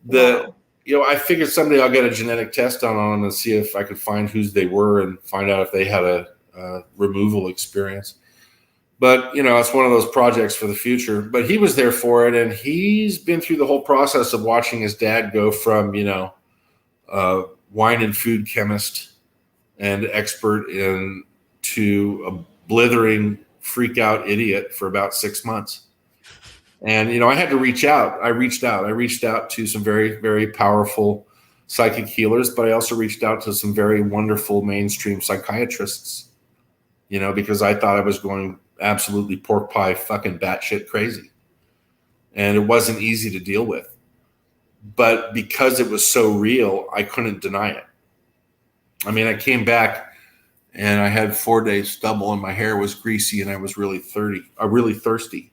The I figured someday I'll get a genetic test done on them and see if I could find whose they were and find out if they had a removal experience. But it's one of those projects for the future. But he was there for it, and he's been through the whole process of watching his dad go from wine and food chemist and expert to a blithering freak out idiot for about 6 months. And, I had to reach out. I reached out to some very, very powerful psychic healers, but I also reached out to some very wonderful mainstream psychiatrists, because I thought I was going absolutely pork pie fucking batshit crazy. And it wasn't easy to deal with. But because it was so real, I couldn't deny it. I mean, I came back and I had 4-day stubble and my hair was greasy and I was really thirsty.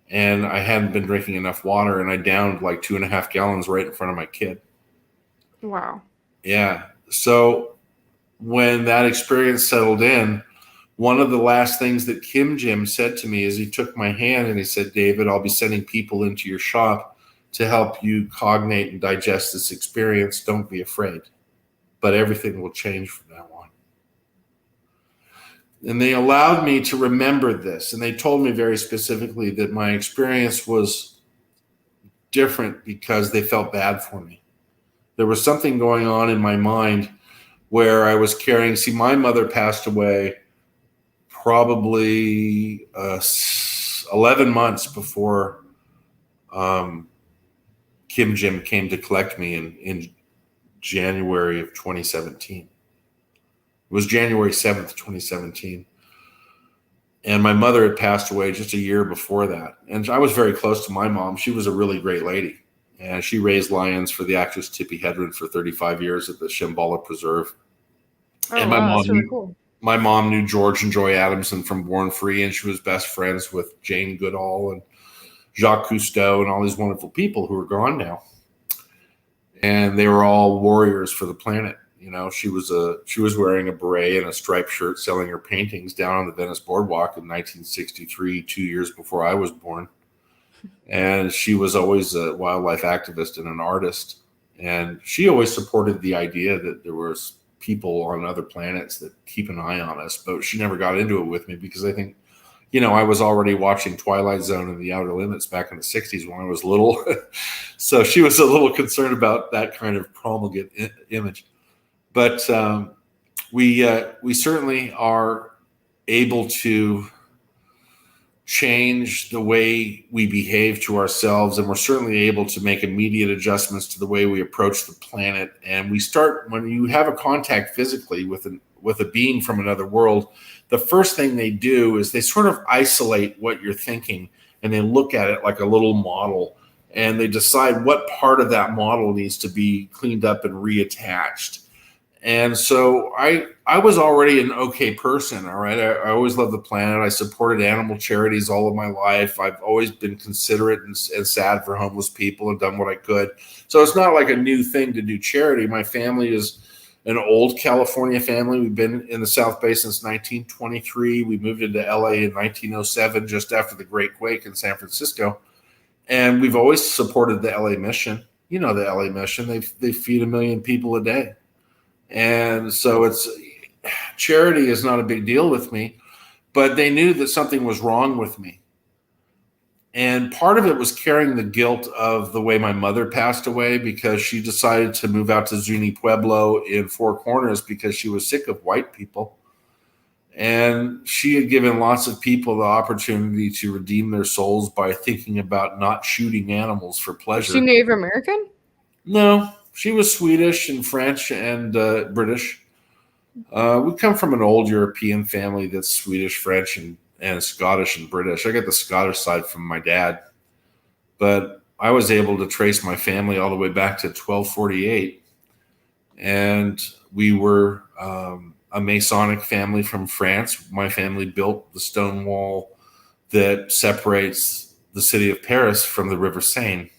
And I hadn't been drinking enough water, and I downed like 2.5 gallons right in front of my kid. Wow. Yeah. So when that experience settled in, one of the last things that Kim Jim said to me is he took my hand and he said, David, I'll be sending people into your shop to help you cognate and digest this experience. Don't be afraid. But everything will change from now on. And they allowed me to remember this. And they told me very specifically that my experience was different because they felt bad for me. There was something going on in my mind where I was carrying, my mother passed away probably 11 months before Kim Jim came to collect me in January of 2017. It was January 7th, 2017. And my mother had passed away just a year before that. And I was very close to my mom. She was a really great lady. And she raised lions for the actress Tippi Hedren for 35 years at the Shambhala Preserve. Oh, and wow, that's really cool. My mom knew George and Joy Adamson from Born Free, and she was best friends with Jane Goodall and Jacques Cousteau and all these wonderful people who are gone now. And they were all warriors for the planet. She was wearing a beret and a striped shirt selling her paintings down on the Venice Boardwalk in 1963, 2 years before I was born. And she was always a wildlife activist and an artist. And she always supported the idea that there was people on other planets that keep an eye on us. But she never got into it with me because I think, I was already watching Twilight Zone and The Outer Limits back in the 60s when I was little. So she was a little concerned about that kind of promulgate image. But we certainly are able to change the way we behave to ourselves, and we're certainly able to make immediate adjustments to the way we approach the planet. And we start, when you have a contact physically with a being from another world, the first thing they do is they sort of isolate what you're thinking, and they look at it like a little model, and they decide what part of that model needs to be cleaned up and reattached. And so I was already an okay person, all right? I always loved the planet. I supported animal charities all of my life. I've always been considerate and sad for homeless people and done what I could. So it's not like a new thing to do charity. My family is an old California family. We've been in the South Bay since 1923. We moved into LA in 1907, just after the Great Quake in San Francisco. And we've always supported the LA Mission. The LA Mission, they feed 1 million people a day. And so charity is not a big deal with me, but they knew that something was wrong with me. And part of it was carrying the guilt of the way my mother passed away, because she decided to move out to Zuni Pueblo in Four Corners because she was sick of white people. And she had given lots of people the opportunity to redeem their souls by thinking about not shooting animals for pleasure. Is she Native American? No. She was Swedish and French and British. We come from an old European family that's Swedish, French, and Scottish and British. I got the Scottish side from my dad. But I was able to trace my family all the way back to 1248. And we were a Masonic family from France. My family built the stone wall that separates the city of Paris from the River Seine.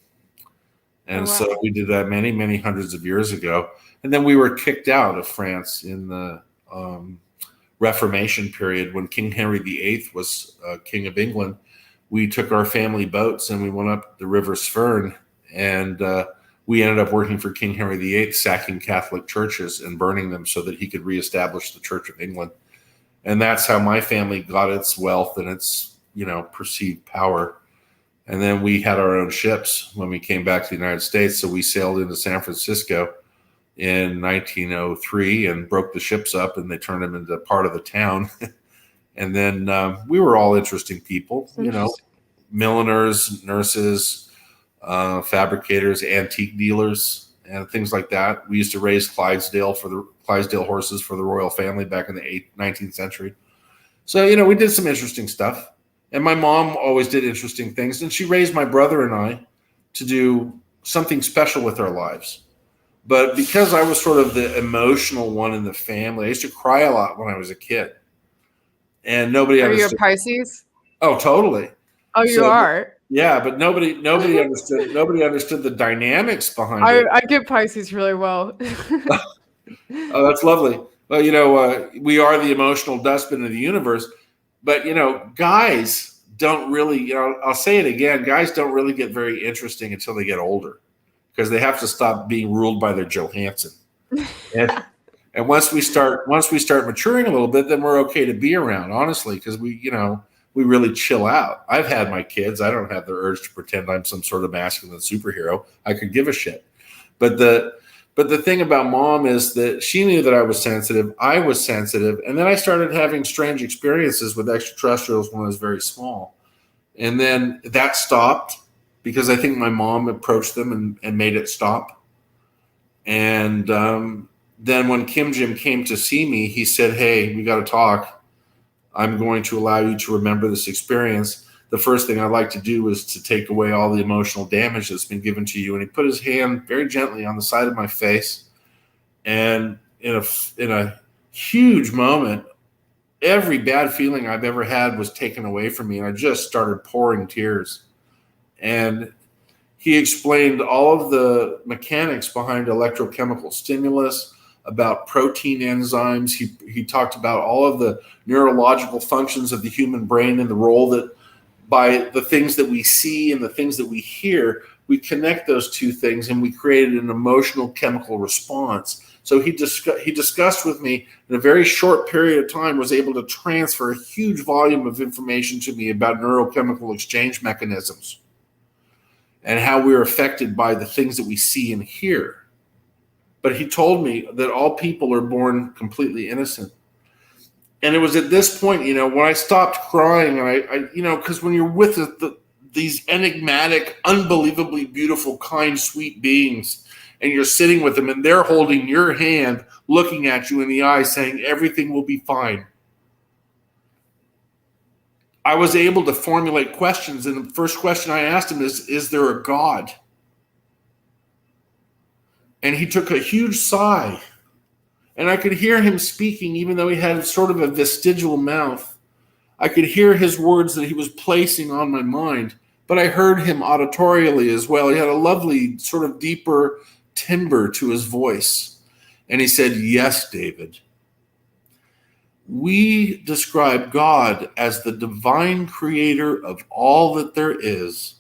And so we did that many, many hundreds of years ago. And then we were kicked out of France in the Reformation period when King Henry VIII was King of England. We took our family boats and we went up the River Severn and we ended up working for King Henry VIII, sacking Catholic churches and burning them so that he could reestablish the Church of England. And that's how my family got its wealth and its, perceived power. And then we had our own ships when we came back to the United States. So we sailed into San Francisco in 1903 and broke the ships up, and they turned them into part of the town. And then we were all interesting people, milliners, nurses, fabricators, antique dealers, and things like that. We used to raise Clydesdale horses for the royal family back in the 19th century. So, we did some interesting stuff. And my mom always did interesting things. And she raised my brother and I to do something special with our lives. But because I was sort of the emotional one in the family, I used to cry a lot when I was a kid. And nobody understood. Are you a Pisces? Oh, totally. Oh, you are? Yeah, but nobody understood. Nobody understood the dynamics behind it. I get Pisces really well. Oh, that's lovely. Well, we are the emotional dustbin of the universe. But, guys don't really, I'll say it again, guys don't really get very interesting until they get older because they have to stop being ruled by their Johansson. And once we start maturing a little bit, then we're okay to be around, honestly, because we really chill out. I've had my kids. I don't have the urge to pretend I'm some sort of masculine superhero. I could give a shit. But the thing about mom is that she knew that I was sensitive. I was sensitive. And then I started having strange experiences with extraterrestrials when I was very small. And then that stopped because I think my mom approached them and made it stop. And then when Kim Jim came to see me, he said, "Hey, we got to talk. I'm going to allow you to remember this experience. The first thing I'd like to do is to take away all the emotional damage that's been given to you." And he put his hand very gently on the side of my face. And in a huge moment, every bad feeling I've ever had was taken away from me. And I just started pouring tears. And he explained all of the mechanics behind electrochemical stimulus, about protein enzymes. He talked about all of the neurological functions of the human brain and the role that by the things that we see and the things that we hear, we connect those two things and we created an emotional chemical response. So he discussed with me in a very short period of time, was able to transfer a huge volume of information to me about neurochemical exchange mechanisms and how we're affected by the things that we see and hear. But he told me that all people are born completely innocent. And it was at this point, when I stopped crying, and I because when you're with these enigmatic, unbelievably beautiful, kind, sweet beings, and you're sitting with them, and they're holding your hand, looking at you in the eye, saying everything will be fine. I was able to formulate questions, and the first question I asked him is there a God? And he took a huge sigh. And I could hear him speaking, even though he had sort of a vestigial mouth. I could hear his words that he was placing on my mind, but I heard him auditorially as well. He had a lovely sort of deeper timbre to his voice. And he said, "Yes, David. We describe God as the divine creator of all that there is."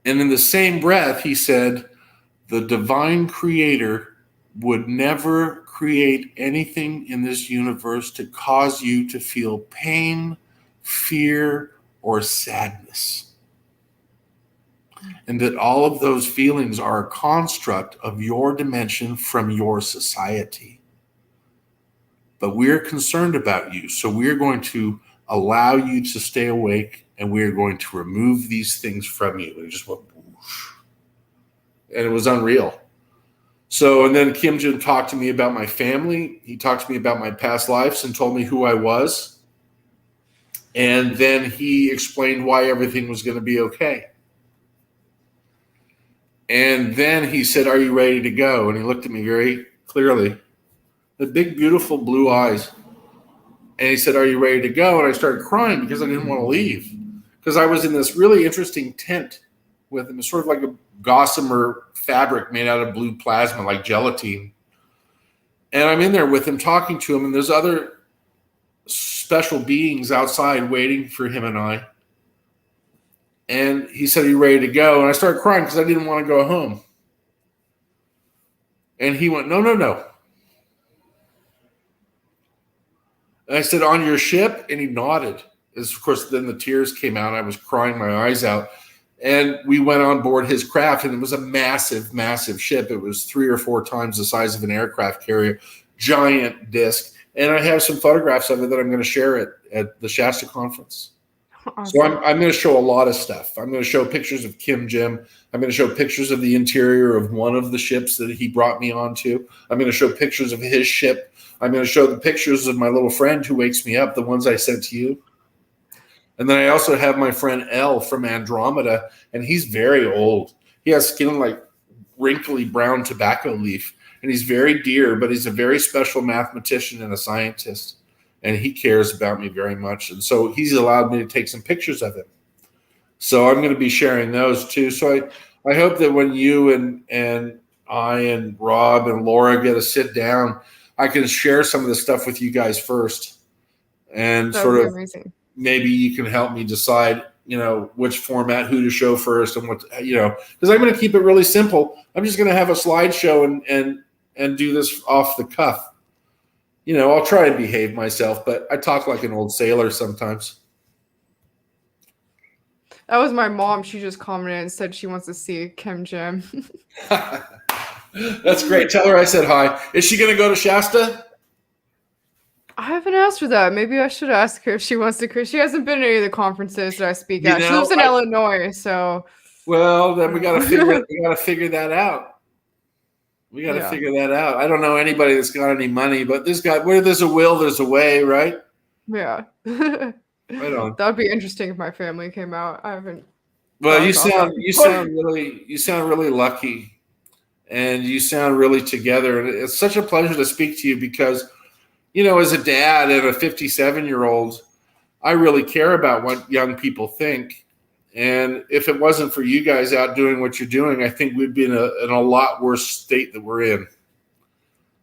And in the same breath, he said, "The divine creator would never create anything in this universe to cause you to feel pain, fear, or sadness. And that all of those feelings are a construct of your dimension from your society. But we're concerned about you, so we're going to allow you to stay awake, and we're going to remove these things from you." And it just went whoosh. And it was unreal. So, and then Kim Jin talked to me about my family. He talked to me about my past lives and told me who I was. And then he explained why everything was going to be okay. And then he said, "Are you ready to go?" And he looked at me very clearly, the big, beautiful blue eyes. And he said, "Are you ready to go?" And I started crying because I didn't want to leave. Because I was in this really interesting tent with him. It's sort of like a gossamer fabric made out of blue plasma, like gelatine. And I'm in there with him, talking to him, and there's other special beings outside waiting for him and I. And he said, "Are you ready to go?" And I started crying because I didn't want to go home. And he went, "No, no, no." And I said, "On your ship?" And he nodded. As of course, then the tears came out. I was crying my eyes out. And we went on board his craft, and it was a massive, massive ship. It was 3 or 4 times the size of an aircraft carrier, giant disc. And I have some photographs of it that I'm going to share at the Shasta conference. Awesome. So I'm going to show a lot of stuff. I'm going to show pictures of Kim Jim. I'm going to show pictures of the interior of one of the ships that he brought me onto. I'm going to show pictures of his ship. I'm going to show the pictures of my little friend who wakes me up, the ones I sent to you. And then I also have my friend L from Andromeda, and he's very old. He has skin like wrinkly brown tobacco leaf, and he's very dear, but he's a very special mathematician and a scientist, and he cares about me very much. And so he's allowed me to take some pictures of him. So I'm going to be sharing those too. So I hope that when you and I and Rob and Laura get to sit down, I can share some of the stuff with you guys first, and that sort would be of amazing. Maybe you can help me decide, which format, who to show first, and what, because I'm going to keep it really simple. I'm just going to have a slideshow and do this off the cuff. I'll try and behave myself, but I talk like an old sailor sometimes. That was my mom. She just commented and said she wants to see Kim Jim. That's great. Tell her I said hi. Is she going to go to Shasta? I haven't asked her that. Maybe I should ask her if she wants to. She hasn't been to any of the conferences that I speak at. She lives in Illinois, so. Well, then we got to figure that out. We got to figure that out. I don't know anybody that's got any money, but where there's a will, there's a way, right? Yeah. Right on. That would be interesting if my family came out. I haven't. Well, you sound really lucky, and you sound really together, and it's such a pleasure to speak to you because, as a dad and a 57-year-old, I really care about what young people think. And if it wasn't for you guys out doing what you're doing, I think we'd be in a lot worse state that we're in.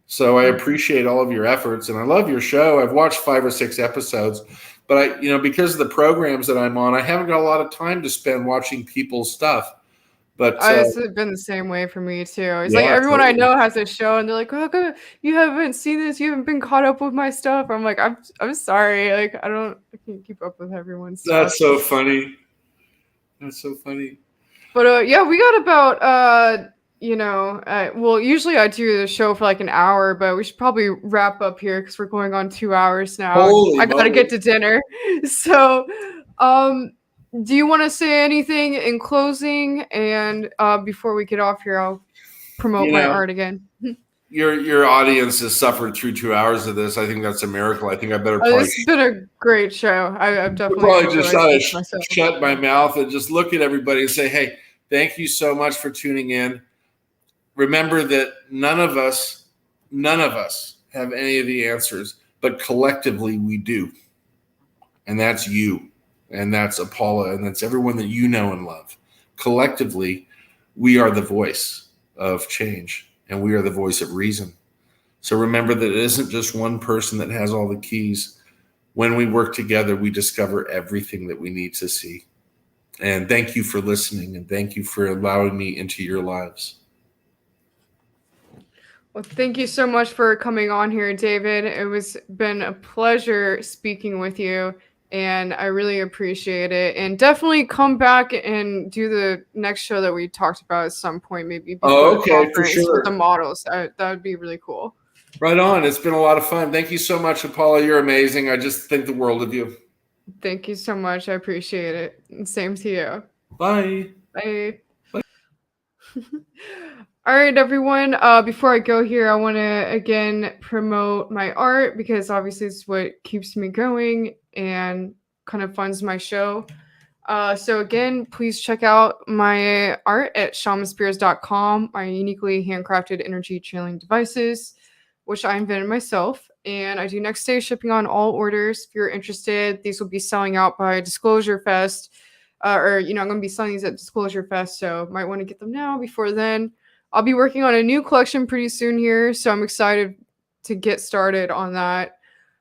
So I appreciate all of your efforts, and I love your show. I've watched 5 or 6 episodes, but because of the programs that I'm on, I haven't got a lot of time to spend watching people's stuff. But it's been the same way for me too. It's like everyone I know has a show, and they're like, "How come you haven't seen this? You haven't been caught up with my stuff." I'm like, I'm sorry. Like I can't keep up with everyone's stuff. That's so funny. That's so funny. But we got about well, usually I do the show for like an hour, but we should probably wrap up here because we're going on 2 hours now. I gotta get to dinner. So, do you want to say anything in closing? And before we get off here, I'll promote my art again. Your audience has suffered through 2 hours of this. I think that's a miracle. I think I better. This has been a great show. I've definitely probably just ought to shut my mouth and just look at everybody and say, "Hey, thank you so much for tuning in. Remember that none of us have any of the answers, but collectively we do, and that's you." And that's Apolla, and that's everyone that you know and love. Collectively, we are the voice of change, and we are the voice of reason. So remember that it isn't just one person that has all the keys. When we work together, we discover everything that we need to see. And thank you for listening, and thank you for allowing me into your lives. Well, thank you so much for coming on here, David. It been a pleasure speaking with you. And I really appreciate it. And definitely come back and do the next show that we talked about at some point, maybe before the conference for sure. With the models. That would be really cool. Right on. It's been a lot of fun. Thank you so much, Apolla. You're amazing. I just think the world of you. Thank you so much. I appreciate it. And same to you. Bye. Bye. Bye. All right, everyone. Before I go here, I want to again promote my art because obviously it's what keeps me going and kind of funds my show. So again, please check out my art at shamanspears.com, my uniquely handcrafted energy channeling devices, which I invented myself. And I do next day shipping on all orders. If you're interested, these will be selling out by Disclosure Fest. I'm going to be selling these at Disclosure Fest, so might want to get them now before then. I'll be working on a new collection pretty soon here, so I'm excited to get started on that.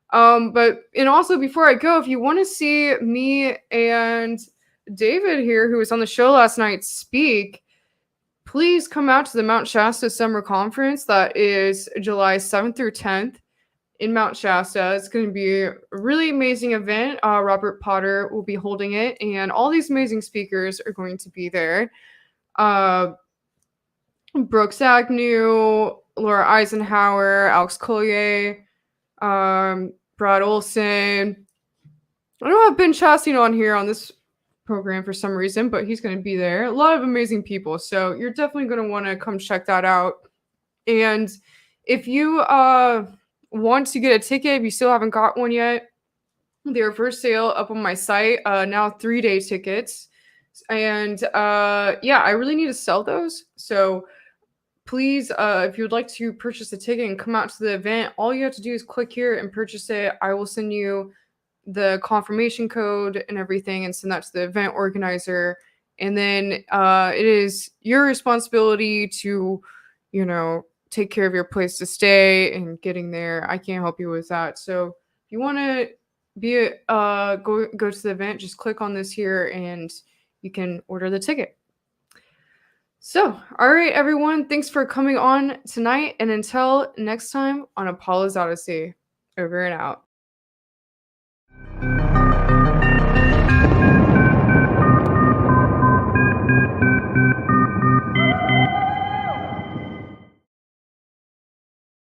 But also before I go, if you want to see me and David here, who was on the show last night, speak, please come out to the Mount Shasta Summer Conference. That is July 7th through 10th in Mount Shasta. It's going to be a really amazing event. Robert Potter will be holding it, and all these amazing speakers are going to be there. Brooks Agnew, Laura Eisenhower, Alex Collier, Brad Olson. I don't have Ben Chastain on here on this program for some reason, but he's going to be there. A lot of amazing people, so you're definitely going to want to come check that out. And if you want to get a ticket, if you still haven't got one yet, they're for sale up on my site. Now 3-day tickets, and yeah, I really need to sell those. So please, if you would like to purchase a ticket and come out to the event, all you have to do is click here and purchase it. I will send you the confirmation code and everything and send that to the event organizer. And then it is your responsibility to, take care of your place to stay and getting there. I can't help you with that. So if you want to go to the event, just click on this here and you can order the ticket. So, all right, everyone, thanks for coming on tonight. And until next time on Apollo's Odyssey, over and out.